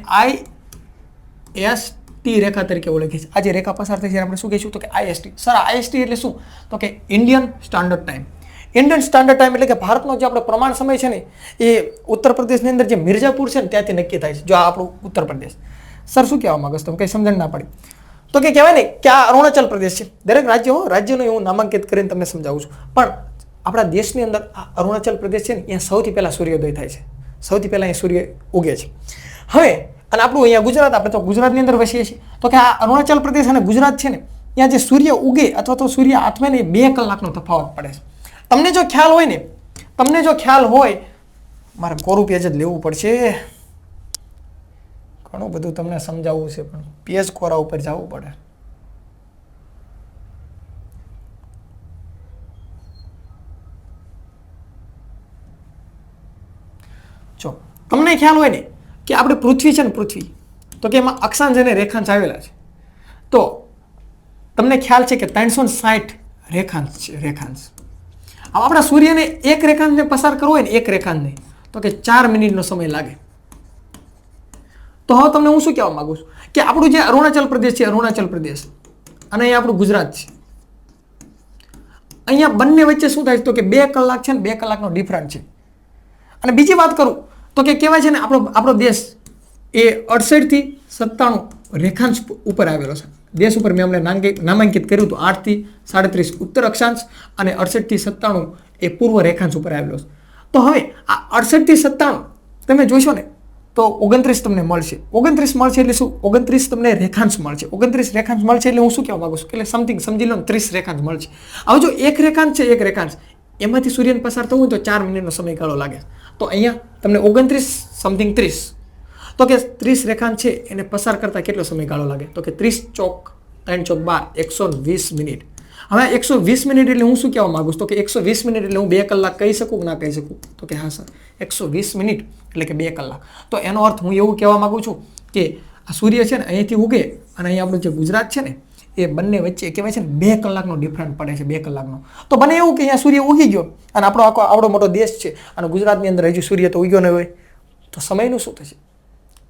IST રેખા તરીકે ઓળખીએ છીએ. આ જે રેખા પસાર થાય છે આપણે શું કહીશું તો કે IST. સર IST એટલે શું તો કે Indian standard time. Indian standard time એટલે કે ભારતનો જે આપણો પ્રમાણ સમય છે ને એ ઉત્તર પ્રદેશની અંદર જે મિર્ઝાપુર છે ને ત્યાંથી નક્કી થાય છે. જો આ આપણું ઉત્તર પ્રદેશ. સર શું કહેવા માંગો છો તમે, કંઈ સમજણ ના પડી તો કે કહેવાય ને કે આ અરુણાચલ પ્રદેશ છે. દરેક રાજ્યનું હું નામાંકિત કરીને તમને સમજાવું છું. પણ આપણા દેશની અંદર આ અરુણાચલ પ્રદેશ છે ને અહીંયા સૌથી પહેલા સૂર્યોદય થાય છે, સૌથી પહેલા અહીંયા સૂર્ય ઉગે છે. હવે અને આપણું અહીંયા ગુજરાત, આપણે તો ગુજરાતની અંદર વસીએ છીએ, તો કે આ અરુણાચલ પ્રદેશ અને ગુજરાત છે ને ત્યાં જે સૂર્ય ઉગે અથવા તો સૂર્ય આથમે ને 2 કલાકનો તફાવત પડે છે. તમને જો ખ્યાલ હોય મારે કોરું પેજ જ લેવું પડશે, ઘણું બધું તમને સમજાવવું છે પણ પેજ કોરા ઉપર જવું પડે. જો તમને ખ્યાલ હોય ને કે આપણે પૃથ્વી છે ને, પૃથ્વી તો કે એમાં અક્ષાંશ અને રેખાંશ આવેલા છે. તો તમને ખ્યાલ છે કે 360 રેખાંશ છે. રેખાંશ હવે આપણા સૂર્યને એક રેખાંશને પસાર કરવો હોય ને, એક રેખાંશને, તો કે 4 મિનિટનો સમય લાગે. તો હવે તમને હું શું કહેવા માંગુ છું કે આપણું જે અરુણાચલ પ્રદેશ છે, અરુણાચલ પ્રદેશ અને અહીંયા આપણું ગુજરાત છે, અહીંયા બંને વચ્ચે શું થાય તો કે 2 કલાક છે ને 2 કલાકનો ડિફરન્ટ છે. અને બીજી વાત કરું તો કે કહેવાય છે ને આપણો દેશ એ 68 થી 97 રેખાંશ ઉપર આવેલો છે. દેશ ઉપર મેં હમણાં નામાંકિત કર્યું હતું 8 થી 37 ઉત્તર અક્ષાંશ અને 68 થી 97 એ પૂર્વ રેખાંશ ઉપર આવેલો છે. તો હવે આ 68 થી 97 તમે જોશો ને તો 29 તમને મળશે. 29 મળશે એટલે શું, 29 તમને રેખાંશ મળશે. 29 રેખાંશ મળશે એટલે હું શું કહેવા માંગુ છું એટલે સમથિંગ સમજી લો 30 રેખાંશ મળશે. હવે જો એક રેખાંશ છે, એક રેખાંશ એમાંથી સૂર્યને પસાર થવું હોય તો 4 મિનિટનો સમયગાળો લાગે. તો અહીંયા તમને 29 સમથિંગ 30 તો કે 30 રેખાંશ છે એને પસાર કરતા કેટલો સમયગાળો લાગે તો કે 30 ચોક 3 ચોક 12 120 મિનિટ. હવે 120 મિનિટ એટલે હું શું કહેવા માંગુ છું તો કે 120 મિનિટ એટલે હું 2 કલાક કહી શકું કે ના કહી શકું તો કે હા સર 120 મિનિટ એટલે કે 2 કલાક. તો એનો અર્થ હું એવું કહેવા માંગુ છું કે આ સૂર્ય છે ને અહીંથી ઉગે અને અહીંયા આપણું જે ગુજરાત છે ને એ બંને વચ્ચે કહેવાય છે ને 2 કલાકનો ડિફરન્ટ પડે છે, 2 કલાકનો. તો બને એવું કે અહીંયા સૂર્ય ઉગી ગયો અને આવડો મોટો દેશ છે અને ગુજરાતની અંદર હજુ સૂર્ય તો ઉગ્યો ન હોય તો સમયનું શું થશે?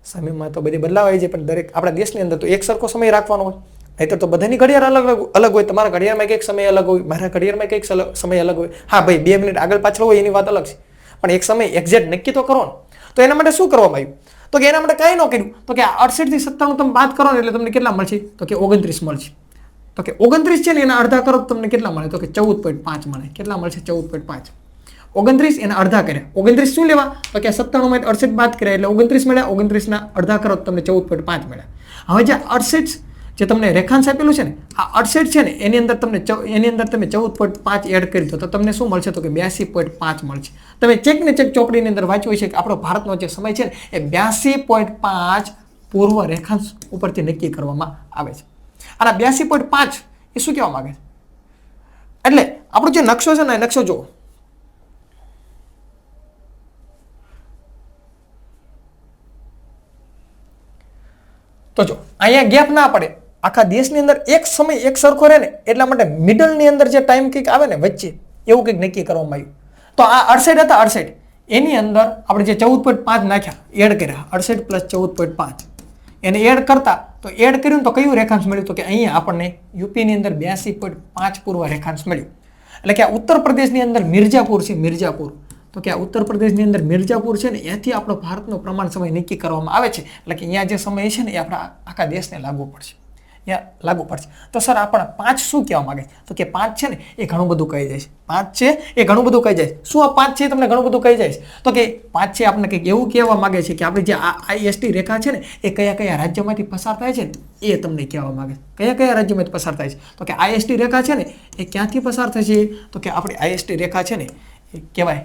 સમયમાં તો બધી બદલાવ આવી જાય, પણ દરેક આપણા દેશની અંદર તો એક સરખો સમય રાખવાનો હોય. નહીતર તો બધાની ઘડિયાળ અલગ હોય. તમારા ઘડિયાળમાં કંઈક સમય અલગ હોય, મારા ઘડિયાળમાં કંઈક સમય અલગ હોય. હા ભાઈ 2 મિનિટ આગળ પાછળ હોય એની વાત અલગ છે, પણ એક સમય એક્ઝેક્ટ નક્કી તો કરો ને. તો એના માટે શું કરવામાં આવ્યું તો કે એના માટે કાંઈ ન કર્યું તો કે 68 થી 97 તમે બાદ કરો ને એટલે તમને કેટલા મળશે તો કે 29 મળશે. તો કે 29 છે ને એના અડધા કરો તમને કેટલા મળે તો કે 14.5 મળે. કેટલા મળશે 14.5. 29 એના અડધા કર્યા. 29 શું લેવા તો કે 97 માં 68 બાદ કર્યા એટલે 29 મળ્યા. 29 ના અડધા કરો તો તમને 14.5 મળ્યા. હવે જે 68 જે તમને રેખાંશ આપેલું છે ને આ 68 છે ને એની અંદર તમે 14.5 એડ કરી દો તો તમને શું મળશે તો કે 82.5 મળશે. તમે ચેક ને ચેક ચોપડીની અંદર વાંચ્યું છે કે આપણો ભારતનો જે સમય છે ને એ 82.5 પૂર્વ રેખાંશ ઉપરથી નક્કી કરવામાં આવે છે. અને 82.5 એ શું કહેવા માંગે છે એટલે આપણો જે નકશો છે ને એ નકશો જુઓ. તો જો અહીંયા ગેપ ના પડે, આખા દેશની અંદર એક સમય એક સરખો રહે ને એટલા માટે મિડલની અંદર જે ટાઈમ કંઈક આવે ને વચ્ચે એવું કંઈક નક્કી કરવામાં આવ્યું. તો આ 68 હતા, 68 એની અંદર આપણે જે 14.5 નાખ્યા એડ કર્યા, 68 પ્લસ 14.5 એને એડ કરતા તો એડ કર્યું તો કયું રેખાંશ મળ્યું તો કે અહીંયા આપણને યુપીની અંદર 82.5 પૂર્વ રેખાંશ મળ્યું. એટલે કે આ ઉત્તર પ્રદેશની અંદર મિર્ઝાપુર છે, મિર્ઝાપુર. તો કે આ ઉત્તર પ્રદેશની અંદર મિર્ઝાપુર છે ને એથી આપણો ભારતનો પ્રમાણ સમય નક્કી કરવામાં આવે છે. એટલે કે અહીંયા જે સમય છે ને એ આપણા આખા દેશને લાગુ પડશે. ત્યાં લાગુ પડશે. તો સર આપણે 5 શું કહેવા માંગે છે? તો કે 5 છે ને એ ઘણું બધું કહી જાય છે. 5 છે એ ઘણું બધું કહી જાય છે. શું આ 5 છે તમને ઘણું બધું કહી જાય છે? તો કે 5 છે આપણને કંઈક એવું કહેવા માંગે છે કે આપણી જે આ IST રેખા છે ને એ કયા કયા રાજ્યમાંથી પસાર થાય છે ને એ તમને કહેવા માંગે છે. કયા કયા રાજ્યમાંથી પસાર થાય છે? તો કે IST રેખા છે ને એ ક્યાંથી પસાર થશે? તો કે આપણી IST રેખા છે ને એ કહેવાય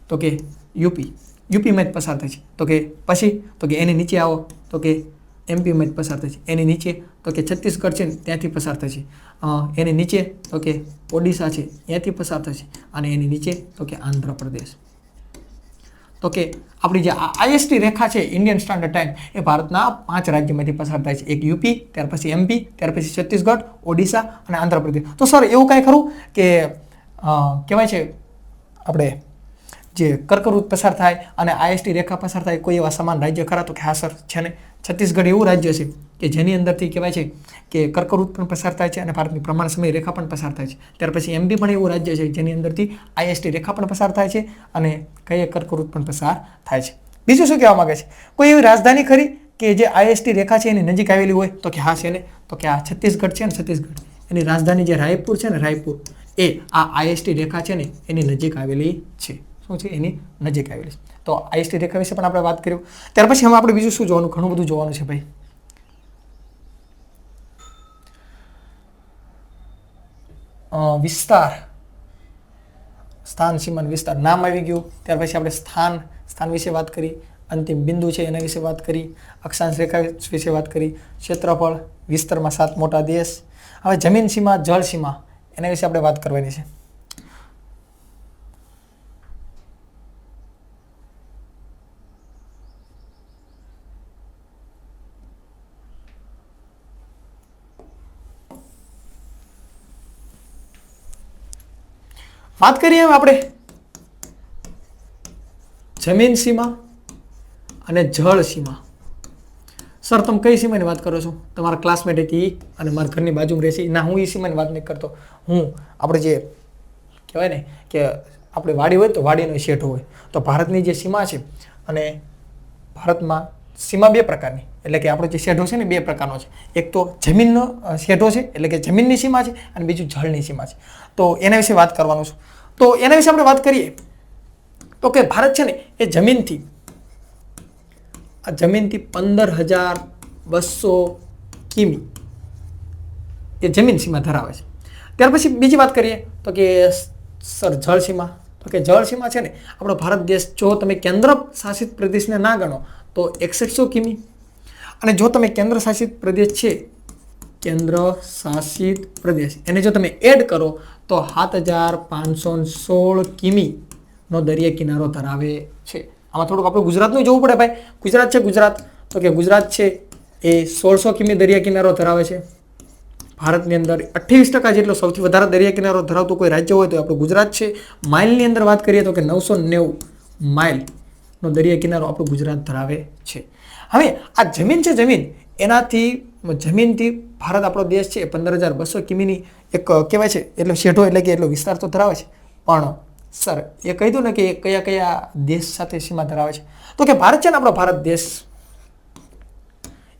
તો કે યુપીમાં જ પસાર થાય છે. તો કે પછી તો કે એની નીચે આવો તો કે એમપીમાં જ પસાર થાય છે. એની નીચે તો કે છત્તીસગઢ છે ને ત્યાંથી પસાર થશે. એની નીચે તો કે ઓડિશા છે ત્યાંથી પસાર થશે અને એની નીચે તો કે આંધ્રપ્રદેશ. તો કે આપણી જે IST રેખા છે ઇન્ડિયન સ્ટાન્ડર્ડ ટાઈમ એ ભારતના 5 રાજ્યોમાંથી પસાર થાય છે. એક યુપી, ત્યાર પછી MP, ત્યાર પછી છત્તીસગઢ, ઓડિશા અને આંધ્રપ્રદેશ. તો સર એવું કાંઈ ખરું કે કહેવાય છે આપણે જે કર્કવૃત પસાર થાય અને IST રેખા પસાર થાય કોઈ એવા સમાન રાજ્ય ખરા? તો કે હા સર છે ને. છત્તીસગઢ એવું રાજ્ય છે કે જેની અંદરથી કહેવાય છે કે કર્કવૃત પણ પસાર થાય છે અને ભારતની પ્રમાણ સમય રેખા પણ પસાર થાય છે. ત્યાર પછી MP પણ એવું રાજ્ય છે જેની અંદરથી IST રેખા પણ પસાર થાય છે અને કઈ કર્કવૃત પણ પસાર થાય છે. બીજું શું કહેવા માંગે છે? કોઈ એવી રાજધાની ખરી કે જે IST રેખા છે એની નજીક આવેલી હોય? તો કે હા છે ને. તો કે આ છત્તીસગઢ છે ને, છત્તીસગઢ એની રાજધાની જે રાયપુર છે ને, રાયપુર એ આ IST રેખા છે ને એની નજીક આવેલી છે. શું છે? એની નજીક આવેલી છે. તો IST રેખા વિશે પણ આપણે વાત કર્યું. ત્યાર પછી હવે આપણે બીજું શું જોવાનું? ઘણું બધું જોવાનું છે ભાઈ. વિસ્તાર, સ્થાન, સીમાન, વિસ્તાર, નામ આવી ગયું. ત્યાર પછી આપણે સ્થાન વિશે વાત કરી. અંતિમ બિંદુ છે એના વિશે વાત કરી. અક્ષાંશ રેખા વિશે વાત કરી. ક્ષેત્રફળ, વિસ્તારમાં 7 મોટા દેશ. હવે જમીન સીમા, જળ સીમા એના વિશે આપણે વાત કરવાની છે. વાત કરીએ હવે આપણે જમીન સીમા અને જળ સીમા. સર તમે કઈ સીમાની વાત કરો છો? તમારા ક્લાસમેટ હતી અને મારા ઘરની બાજુમાં રહેશે ના, હું એ સીમાની વાત નહીં કરતો. હું આપણે જે કહેવાય ને કે આપણે વાડી હોય તો વાડીનો શેઠો હોય. તો ભારતની જે સીમા છે અને ભારતમાં સીમા 2 પ્રકારની, એટલે કે આપણો જે શેઢો છે ને 2 પ્રકારનો છે. એક તો જમીનનો શેઢો છે એટલે કે જમીનની સીમા છે અને બીજું જળની સીમા છે. તો એના વિશે વાત કરવાનું છે. તો એના વિશે આપણે વાત કરીએ તો કે ભારત છે ને એ જમીનથી 15,200 કિમી એ જમીન સીમા ધરાવે છે. ત્યાર પછી બીજી વાત કરીએ તો કે સર જળ સીમા. તો કે જળ સીમા છે ને આપણો ભારત દેશ, જો તમે કેન્દ્ર શાસિત પ્રદેશને ના ગણો તો 6100 કિમી, અને જો તમે કેન્દ્ર શાસિત પ્રદેશ છે, કેન્દ્ર શાસિત પ્રદેશ એને જો તમે એડ કરો તો 7,516 કિમીનો દરિયા કિનારો ધરાવે છે. આમાં થોડુંક આપણે ગુજરાતનું જોવું પડે ભાઈ. ગુજરાત છે, ગુજરાત તો કે ગુજરાત છે એ 1600 કિમી દરિયા કિનારો ધરાવે છે. ભારતની અંદર 28% જેટલો સૌથી વધારે દરિયા કિનારો ધરાવતું કોઈ રાજ્ય હોય તો આપણું ગુજરાત છે. માઇલની અંદર વાત કરીએ તો કે 990 માઇલનો દરિયા કિનારો આપણું ગુજરાત ધરાવે છે. હવે આ જમીન છે, જમીનથી ભારત આપણો દેશ છે 15,200 કિમીની એક કહેવાય છે એટલો શેઢો એટલે કે એટલો વિસ્તાર તો ધરાવે છે. પણ સર એ કહી દઉં ને કે કયા કયા દેશ સાથે સીમા ધરાવે છે? તો કે ભારત છે ને આપણો ભારત દેશ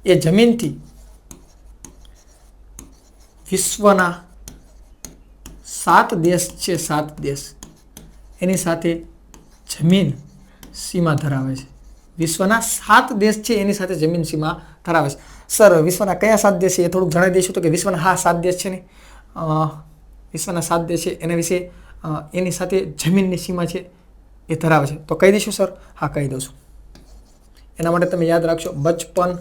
એ જમીનથી વિશ્વના 7 દેશ છે, 7 દેશ એની સાથે જમીન સીમા ધરાવે છે. વિશ્વના 7 દેશ છે એની સાથે જમીન સીમા ધરાવે છે. સર વિશ્વના કયા 7 દેશ છે એ થોડુંક જણાવી દઈશું? તો કે વિશ્વના 7 દેશ છે ને, વિશ્વના 7 દેશ છે એના વિશે એની સાથે જમીનની સીમા છે એ ધરાવે છે. તો કહી દઈશું સર? હા કહી દઉં છું. એના માટે તમે યાદ રાખશો બચપન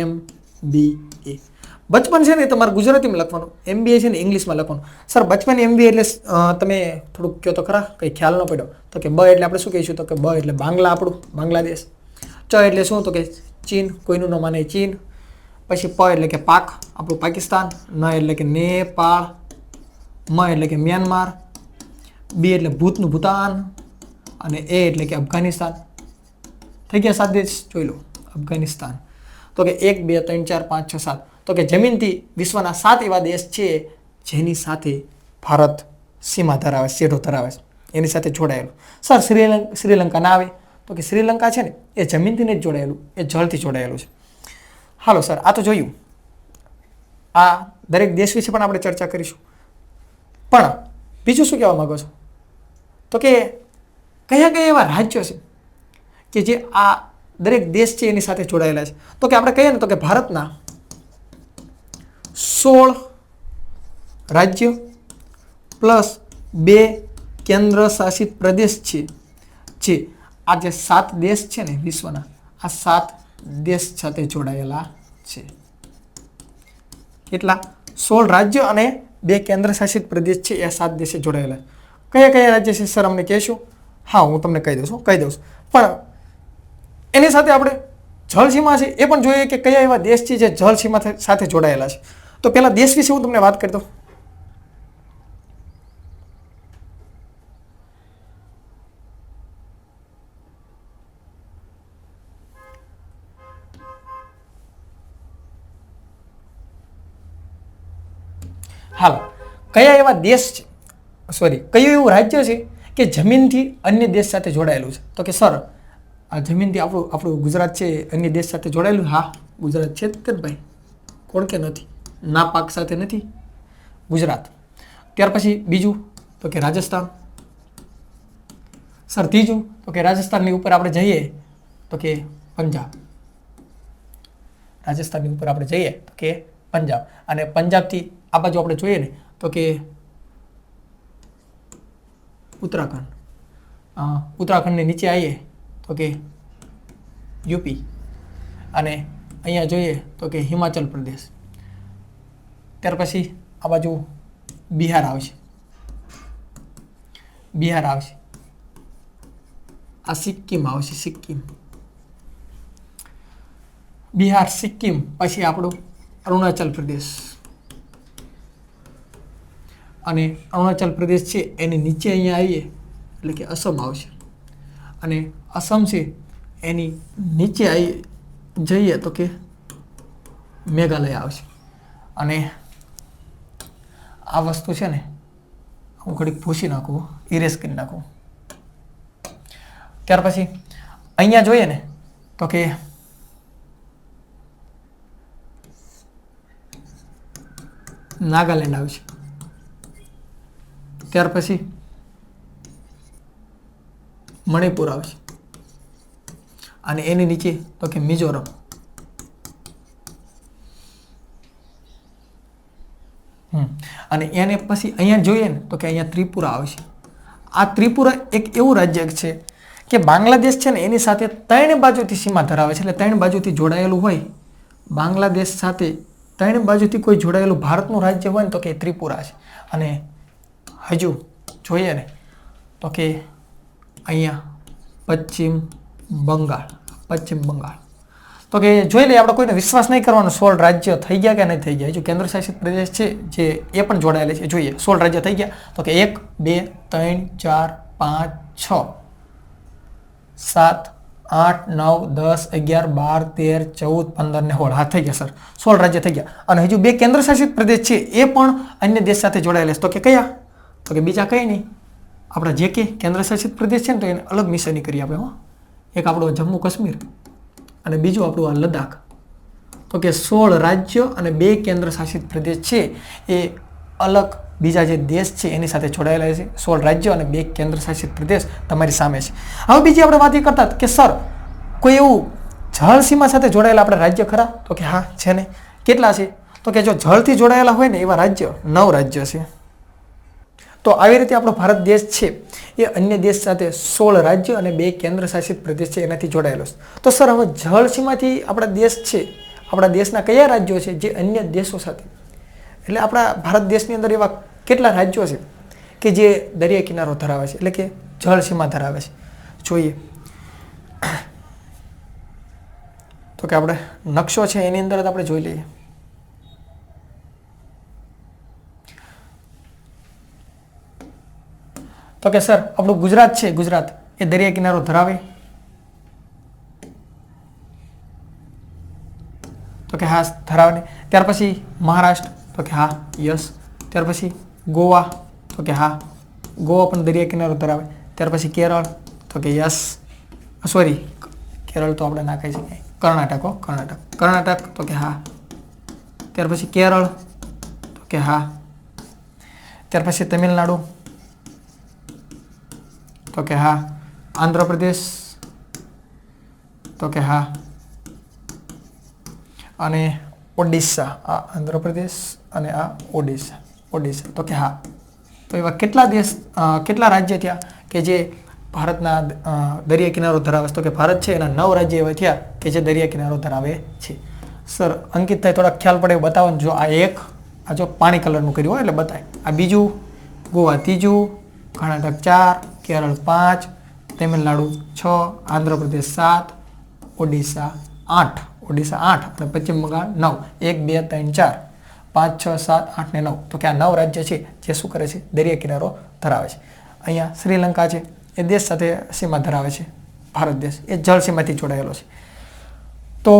MBA. બચપન છે ને તમારે ગુજરાતીમાં લખવાનું, MBA છે ને ઇંગ્લિશમાં લખવાનું. સર બચપન MBA એટલે તમે થોડુંક કહો તો ખરા, કંઈ ખ્યાલ ન પડ્યો. તો કે બ એટલે આપણે શું કહીશું? તો કે બ એટલે બાંગ્લા, આપણું બાંગ્લાદેશ. ચ એટલે શું? તો કે ચીન, કોઈનું ન માને ચીન. પછી પ એટલે કે પાક, આપણું પાકિસ્તાન. ન એટલે કે નેપાળ. મ એટલે કે મ્યાનમાર. બી એટલે ભૂતનું ભૂતાન. અને એ એટલે કે અફઘાનિસ્તાન. થઈ ગયા 7 દેશ, જોઈ લો. અફઘાનિસ્તાન. તો કે 1 2 3 4 5 6 7. તો કે જમીનથી વિશ્વના 7 એવા દેશ છે જેની સાથે ભારત સીમા ધરાવે, શેઢો ધરાવે છે, એની સાથે જોડાયેલું. સર શ્રીલંકા ના આવે? તો કે શ્રીલંકા છે ને એ જમીનથી જ જોડાયેલું, એ જળથી જોડાયેલું છે. હાલો સર, આ તો જોયું, આ દરેક દેશ વિશે પણ આપણે ચર્ચા કરીશું. પણ બીજું શું કહેવા માંગો છો? તો કે કયા કયા એવા રાજ્યો છે કે જે આ દરેક દેશ છે એની સાથે જોડાયેલા છે? તો કે આપણે કહીએ ને તો કે ભારતના 16 રાજ્યો પ્લસ 2 કેન્દ્ર શાસિત પ્રદેશ છે, જે આ જે 7 દેશ છે ને વિશ્વના, આ 7 દેશ સાથે જોડાયેલા છે. કેટલા? 16 રાજ્યો અને 2 કેન્દ્ર શાસિત પ્રદેશ છે, એ 7 દેશે જોડાયેલા. કયા કયા રાજ્ય છે સર, અમને કહેશો? હા, હું તમને કહી દઉં છું. પણ એની સાથે આપણે જળસીમા છે એ પણ જોઈએ કે કયા એવા દેશ છે જે જળસીમા સાથે જોડાયેલા છે. તો પહેલા દેશ વિશે હું તમને વાત કરી દઉં. હાલ કયા એવા દેશ છે, કયું એવું રાજ્ય છે કે જમીનથી અન્ય દેશ સાથે જોડાયેલું છે? તો કે સર, આ જમીનથી આપણું ગુજરાત છે અન્ય દેશ સાથે જોડાયેલું. હા, ગુજરાત છે જ ભાઈ, કોણ કે નથી? ના પાક સાથે નથી ગુજરાત. ત્યાર પછી બીજું તો કે રાજસ્થાન. સર ત્રીજું તો કે રાજસ્થાનની ઉપર આપણે જઈએ તો કે પંજાબ. રાજસ્થાનની ઉપર આપણે જઈએ તો કે પંજાબ, અને પંજાબથી આ બાજુ આપણે જોઈએ ને તો કે ઉત્તરાખંડ. ઉત્તરાખંડની નીચે આવીએ તો કે યુપી, અને અહીંયા જોઈએ તો કે હિમાચલ પ્રદેશ. ત્યાર પછી આ બાજુ બિહાર આવશે. આ સિક્કિમ આવશે. બિહાર, સિક્કિમ, પછી આપણું અરુણાચલ પ્રદેશ, અને અરુણાચલ પ્રદેશ છે એની નીચે અહીંયા આવીએ એટલે કે અસમ આવશે, અને અસમ છે એની નીચે જઈએ તો કે મેઘાલય આવશે. અને આ વસ્તુ છે ને હું ઘડીક ભૂસી નાખું, ઇરેઝ કરી નાખું. ત્યાર પછી અહીંયા જોઈએ ને તો કે નાગાલેન્ડ આવશે. ત્યાર પછી મણિપુર આવશે, અને એની નીચે તો કે મિઝોરમ. અને એને પછી અહીંયા જોઈએ ને તો કે અહીંયા ત્રિપુરા આવશે. આ ત્રિપુરા એક એવું રાજ્ય છે કે બાંગ્લાદેશ છે ને એની સાથે 3 બાજુથી સીમા ધરાવે છે, એટલે 3 બાજુથી જોડાયેલું હોય. બાંગ્લાદેશ સાથે 3 બાજુથી કોઈ જોડાયેલું ભારતનું રાજ્ય હોય ને તો કે ત્રિપુરા છે. અને હજુ જોઈએ ને તો કે અહીંયા પશ્ચિમ બંગાળ. તો કે જોઈ લઈએ, આપણે કોઈને વિશ્વાસ નહીં કરવાનો. 16 રાજ્ય થઈ ગયા કે નહીં થઈ ગયા? હજુ કેન્દ્ર શાસિત પ્રદેશ છે જે એ પણ જોડાયેલા છે. જોઈએ 16 રાજ્ય થઈ ગયા તો કે 1 2 3 4 5 6 7 8 9 10 11 12 13 14 15 ને 16. હા, થઈ ગયા સર, 16 રાજ્ય થઈ ગયા. અને હજુ 2 કેન્દ્ર શાસિત પ્રદેશ છે એ પણ અન્ય દેશ સાથે જોડાયેલા છે. તો કે કયા? તો કે બીજા કઈ નહીં, આપણા જે કે કેન્દ્ર શાસિત પ્રદેશ છે ને તો એને અલગ નિશાની કરી આપણે. એક આપણો જમ્મુ કાશ્મીર અને બીજું આપણું આ લદ્દાખ. તો કે 16 રાજ્યો અને 2 કેન્દ્ર શાસિત પ્રદેશ છે એ અલગ બીજા જે દેશ છે એની સાથે જોડાયેલા છે. 16 રાજ્યો અને 2 કેન્દ્ર શાસિત પ્રદેશ તમારી સામે છે. હવે બીજી આપણે વાત એ કરતા કે સર કોઈ એવું જળ સીમા સાથે જોડાયેલા આપણે રાજ્ય ખરા? તો કે હા છે ને. કેટલા છે? તો કે જો જળથી જોડાયેલા હોય ને એવા રાજ્ય 9 રાજ્ય છે. તો આવી રીતે આપણો ભારત દેશ છે એ અન્ય દેશ સાથે 16 રાજ્યો અને 2 કેન્દ્ર શાસિત પ્રદેશ છે એનાથી જોડાયેલો છે. તો સર હવે જળ સીમાથી આપણા દેશ છે, આપણા દેશના કયા રાજ્યો છે જે અન્ય દેશો સાથે, એટલે આપણા ભારત દેશની અંદર એવા કેટલા રાજ્યો છે કે જે દરિયા કિનારો ધરાવે છે, એટલે કે જળ સીમા ધરાવે છે? જોઈએ તો કે આપણે નકશો છે એની અંદર જ આપણે જોઈ લઈએ. તો કે સર આપણું ગુજરાત છે, ગુજરાત એ દરિયા કિનારો ધરાવે? તો કે હા ધરાવે ને. ત્યાર પછી મહારાષ્ટ્ર? તો કે હા, યસ. ત્યાર પછી ગોવા? તો કે હા, ગોવા પણ દરિયા કિનારો ધરાવે. ત્યાર પછી કેરળ? તો કે યસ. સોરી, કેરળ તો આપણે ના કહી શકાય, કર્ણાટક કર્ણાટક તો કે હા. ત્યાર પછી કેરળ તો કે હા. ત્યાર પછી તમિલનાડુ તો કે હા. આંધ્રપ્રદેશ તો કે હા. અને ઓડિશા, આ આંધ્રપ્રદેશ અને આ ઓડિશા તો કે હા. તો એવા કેટલા રાજ્ય થયા કે જે ભારતના દરિયા કિનારો ધરાવે? તો કે ભારત છે એના 9 રાજ્ય એવા થયા કે જે દરિયા કિનારો ધરાવે છે. સર અંકિત થાય થોડા ખ્યાલ પડે બતાવો. જો આ એક, આ જો પાણી કલરનું કર્યું હોય એટલે બતાય. આ બીજું, ગોવા ત્રીજું, કર્ણાટક 4, કેરળ 5, તમિલનાડુ 6, આંધ્રપ્રદેશ 7, ઓડિશા 8 અને પશ્ચિમ બંગાળ 9. 1 2 3 4 5 6 7 8 ને 9. તો કે આ 9 રાજ્ય છે જે શું કરે છે? દરિયા કિનારો ધરાવે છે. અહીંયા શ્રીલંકા છે, એ દેશ સાથે સીમા ધરાવે છે. ભારત દેશ એ જળ સીમાથી જોડાયેલો છે. તો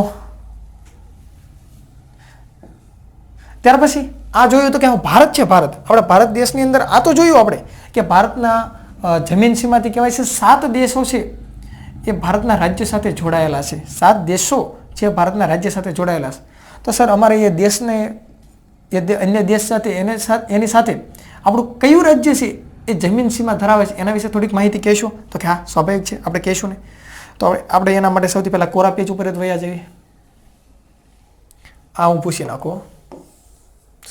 ત્યાર પછી આ જોયું તો કે ભારત છે. આપણા ભારત દેશની અંદર આ તો જોયું આપણે કે ભારતના જમીન સીમાથી કહેવાય છે 7 દેશો છે એ ભારતના રાજ્ય સાથે જોડાયેલા છે. 7 દેશો જે ભારતના રાજ્ય સાથે જોડાયેલા છે. તો સર અમારે એ દેશને અન્ય દેશ સાથે એની સાથે આપણું કયું રાજ્ય છે એ જમીન સીમા ધરાવે છે એના વિશે થોડીક માહિતી કહેશો? તો કે હા, સ્વાભાવિક છે, આપણે કહેશું ને. તો આપણે એના માટે સૌથી પહેલાં કોરા પેજ ઉપર જ વયા જઈએ. આ હું પૂછી નાખું,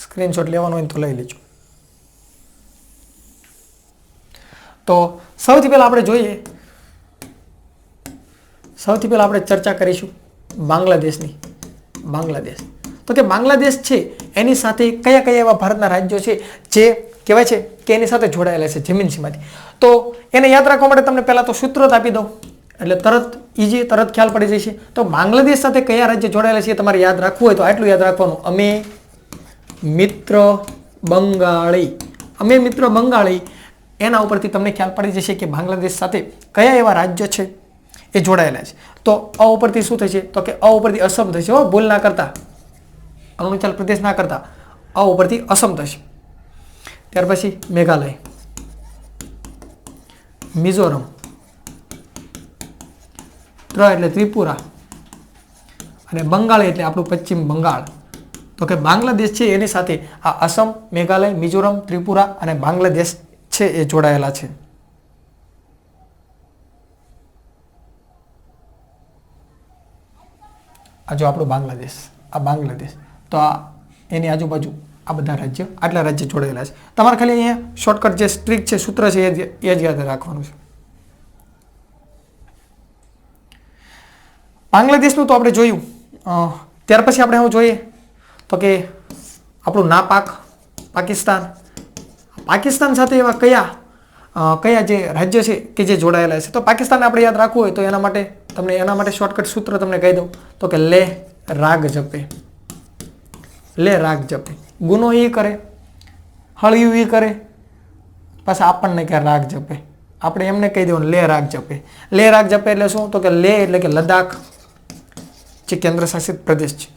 સ્ક્રીનશોટ લેવાનો હોય તો લઈ લેજો. તો સૌથી પહેલાં આપણે ચર્ચા કરીશું બાંગ્લાદેશની. બાંગ્લાદેશ તો કે બાંગ્લાદેશ છે એની સાથે કયા એવા ભારતના રાજ્યો છે જે કહેવાય છે કે એની સાથે જોડાયેલા છે જમીન સીમાથી? તો એને યાદ રાખવા માટે તમને પહેલાં તો સૂત્ર આપી દઉં એટલે તરત ખ્યાલ પડી જશે. તો બાંગ્લાદેશ સાથે કયા રાજ્ય જોડાયેલા છે તમારે યાદ રાખવું હોય તો આટલું યાદ રાખવાનું, અમે મિત્ર બંગાળી. એના ઉપરથી તમને ખ્યાલ પડી જશે કે બાંગ્લાદેશ સાથે કયા એવા રાજ્ય છે એ જોડાયેલા છે. તો અ ઉપરથી શું થશે? તો કે અ ઉપરથી અસમ થશે. ભૂલ ના કરતા, અરુણાચલ પ્રદેશ ના કરતા, અ ઉપરથી અસમ થશે. ત્યાર પછી મેઘાલય, મિઝોરમ, એટલે ત્રિપુરા અને બંગાળ એટલે આપણું પશ્ચિમ બંગાળ. તો કે બાંગ્લાદેશ છે એની સાથે આ અસમ, મેઘાલય, મિઝોરમ, ત્રિપુરા અને બાંગ્લાદેશ છે એ જોડાયેલા છે. આ જો આપણું બાંગ્લાદેશ, તો આ એની આજુબાજુ આ બધા રાજ્ય, આટલા રાજ્ય જોડાયેલા છે. તમારે ખાલી અહીંયા શોર્ટકટ જે સ્ટ્રીક છે, સૂત્ર છે એ જ યાદ રાખવાનું છે. બાંગ્લાદેશનું તો આપણે જોયું. ત્યાર પછી આપણે શું જોઈએ તો કે આપણું નાપાક પાકિસ્તાન સાથે એવા કયા જે રાજ્ય છે કે જે જોડાયેલા છે? તો પાકિસ્તાન આપણે યાદ રાખવું હોય તો એના માટે શોર્ટકટ સૂત્ર તમને કહી દઉં તો કે લે રાગ જપે. ગુનો એ કરે, હળિયું એ કરે, પાછા આપણને કે રાગ જપે. આપણે એમને કહી દેવું લે રાગ જપે. લે રાગ જપે એટલે શું? તો કે લે એટલે કે લદ્દાખ જે કેન્દ્ર શાસિત પ્રદેશ છે,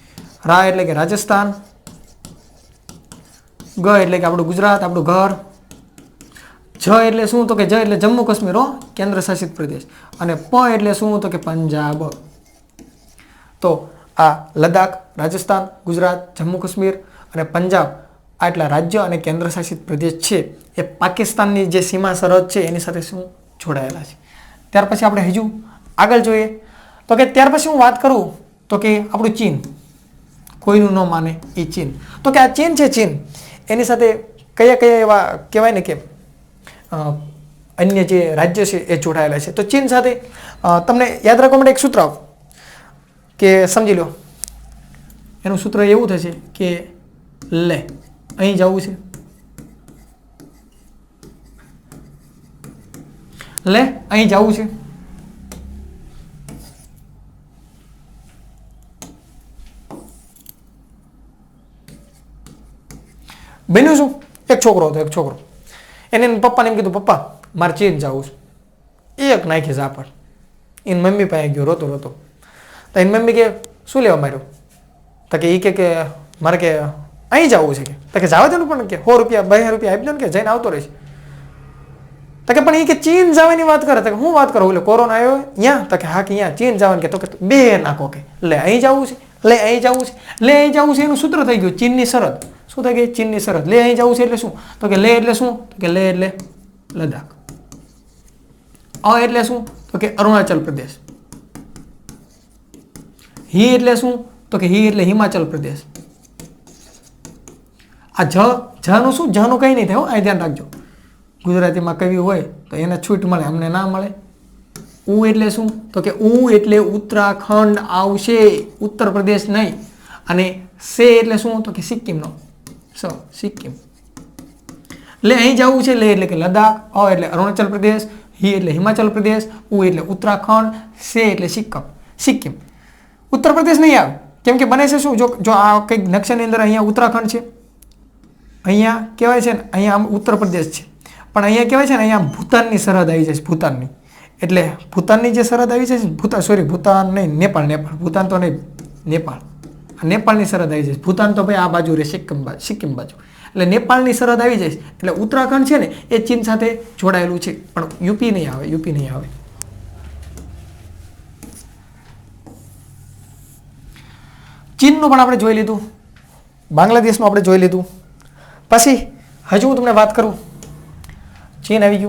રા એટલે કે રાજસ્થાન, ગ એટલે કે આપણું ગુજરાત, આપણું ઘર, જ એટલે શું? તો કે જ એટલે જમ્મુ કાશ્મીર કેન્દ્ર શાસિત પ્રદેશ, અને પ એટલે શું? તો કે પંજાબ. તો આ લદ્દાખ, રાજસ્થાન, ગુજરાત, જમ્મુ કાશ્મીર અને પંજાબ આટલા રાજ્ય અને કેન્દ્ર શાસિત પ્રદેશ છે એ પાકિસ્તાનની જે સીમા સરહદ છે એની સાથે શું જોડાયેલા છે. ત્યાર પછી આપણે હજુ આગળ જોઈએ તો કે ત્યાર પછી હું વાત કરું તો કે આપણું ચીન, કોઈનું ન માને એ ચીન. તો કે આ ચીન છે, એની સાથે કયા એવા કહેવાય ને કે અન્ય જે રાજ્ય છે એ જોડાયેલા છે? તો ચીન સાથે તમને યાદ રાખવા માટે એક સૂત્ર આપ કે સમજી લો. એનું સૂત્ર એવું થશે કે લે, અહીં જવું છે, લે અહીં જવું છે, બન્યું શું? એક છોકરો એને પપ્પાને એમ કીધું, પપ્પા મારે ચીન જવું છે. એક નાખી ઝાપડ. એની મમ્મી પાસે ગયો રોતો તો એની મમ્મી કે શું લેવા માર્યો? તો કે એ કે મારે કે અહીં જવું છે. તો કે જવા દેનું પણ કે 100 રૂપિયા 2 રૂપિયા આપી દો ને કે જઈને આવતો રહીશ. તો તો કે પણ એ કે ચીન જવાની વાત કરે, તો કે હું વાત કરું, એટલે કોરોના આવ્યો અહીંયા, તો કે હા કે અહીંયા ચીન જવાનું, કે તો કે બે નાખો, કે લે અહીં જવું છે, લે અહીં જવું છે, લે અહીં જવું છે, એનું સૂત્ર થઈ ગયું ચીનની શરત. શું થઈ ગઈ? ચીનની શરત. લે અહીં જવું છે એટલે શું? તો કે લે એટલે શું? તો કે લે એટલે લદ્દાખ. એટલે શું? તો કે અરુણાચલ પ્રદેશ. હી એટલે શું? તો કે હી એટલે હિમાચલ પ્રદેશ. આ જનું શું? જનું કંઈ નહીં થાય, અહીં ધ્યાન રાખજો. ગુજરાતીમાં કવિ હોય તો એને છૂટ મળે, અમને ના મળે. ઉ એટલે શું? તો કે ઉ એટલે ઉત્તરાખંડ આવશે, ઉત્તર પ્રદેશ નહીં. અને સે એટલે શું? તો કે સિક્કિમનો સિક્કિમ. લે અહીં જવું છે, લે એટલે કે લદ્દાખ, એટલે અરુણાચલ પ્રદેશ, હી એટલે હિમાચલ પ્રદેશ, ઉ એટલે ઉત્તરાખંડ, સે એટલે સિક્કિમ. ઉત્તર પ્રદેશ નહીં આવે, કેમ કે બને છે શું? જો આ કંઈક નકશાની અંદર અહીંયા ઉત્તરાખંડ છે, અહીંયા કહેવાય છે ને અહીંયા આમ ઉત્તર પ્રદેશ છે, પણ અહીંયા કહેવાય છે ને અહીંયા ભૂતાનની સરહદ આવી જાય છે, ભૂતાનની. એટલે ભૂતાનની જે સરહદ આવી જાય છે, ભૂતાન નહીં, નેપાળ. ભૂતાન તો નહીં, નેપાળની સરહદ આવી જાય છે. ભૂતાન તો ભાઈ આ બાજુ રહે, સિક્કિમ બાજુ. એટલે નેપાળની સરહદ આવી જાય છે. એટલે ઉત્તરાખંડ છે ને એ ચીન સાથે જોડાયેલું છે, પણ યુપી નહીં આવે. ચીનનું પણ આપણે જોઈ લીધું, બાંગ્લાદેશનું આપણે જોઈ લીધું. પછી હજુ હું તમને વાત કરું, ચીન આવી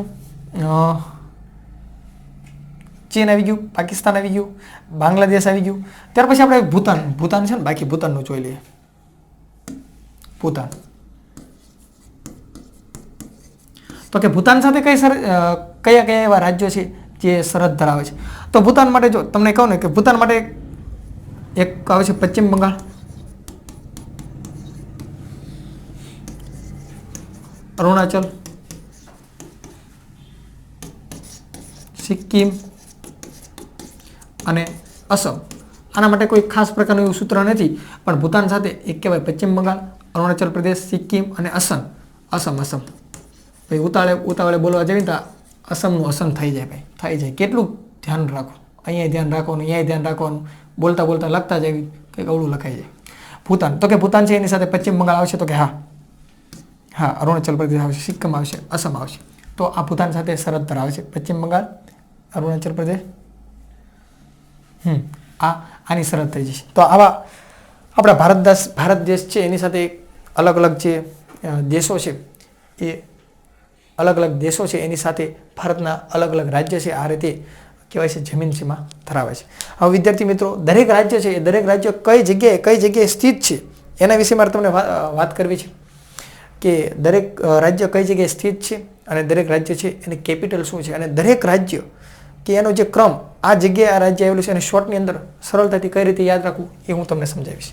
ગયું, પાકિસ્તાન આવી ગયું, બાંગ્લાદેશ આવી ગયું. ત્યાર પછી આપણે ભૂતાન છે ને, બાકી ભૂતાનનું જોઈ લઈએ. ભૂતાન, તો કે ભૂતાન સાથે કયા એવા રાજ્યો છે જે સરહદ ધરાવે છે? તો ભૂતાન માટે જો તમને કહું ને કે ભૂતાન માટે એક આવે છે પશ્ચિમ બંગાળ, અરુણાચલ, સિક્કિમ અને અસમ. આના માટે કોઈ ખાસ પ્રકારનું એવું સૂત્ર નથી, પણ ભૂતાન સાથે એક કહેવાય પશ્ચિમ બંગાળ, અરુણાચલ પ્રદેશ, સિક્કિમ અને અસમ. ભાઈ ઉતાવળે બોલવા જઈએ તો અસમ થઈ જાય. કેટલું ધ્યાન રાખો, અહીંયા ધ્યાન રાખવાનું, અહીંયા ધ્યાન રાખવાનું, બોલતા લખતા જાય કંઈક અવળું લખાઈ જાય. ભૂતાન, તો કે ભૂતાન છે એની સાથે પશ્ચિમ બંગાળ આવશે, તો કે હા અરુણાચલ પ્રદેશ આવશે, સિક્કિમ આવશે, અસમ આવશે. તો આ ભૂતાન સાથે સરહદ ધરાવે છે, પશ્ચિમ બંગાળ, અરુણાચલ પ્રદેશ. આની સરહદ થઈ જશે. તો આવા આપણા ભારત દેશ છે એની સાથે અલગ અલગ જે દેશો છે, એ અલગ અલગ દેશો છે એની સાથે ભારતના અલગ અલગ રાજ્ય છે, આ રીતે કહેવાય છે જમીન સીમા ધરાવે છે. હવે વિદ્યાર્થી મિત્રો, દરેક રાજ્ય છે એ દરેક રાજ્ય કઈ જગ્યાએ સ્થિત છે એના વિશે મારે તમને વાત કરવી છે, કે દરેક રાજ્ય કઈ જગ્યાએ સ્થિત છે અને દરેક રાજ્ય છે એની કેપિટલ શું છે, અને દરેક રાજ્ય કે એનો જે ક્રમ, આ જગ્યાએ આ રાજ્ય આવેલું છે અને શોર્ટની અંદર સરળતાથી કઈ રીતે યાદ રાખવું એ હું તમને સમજાવીશ.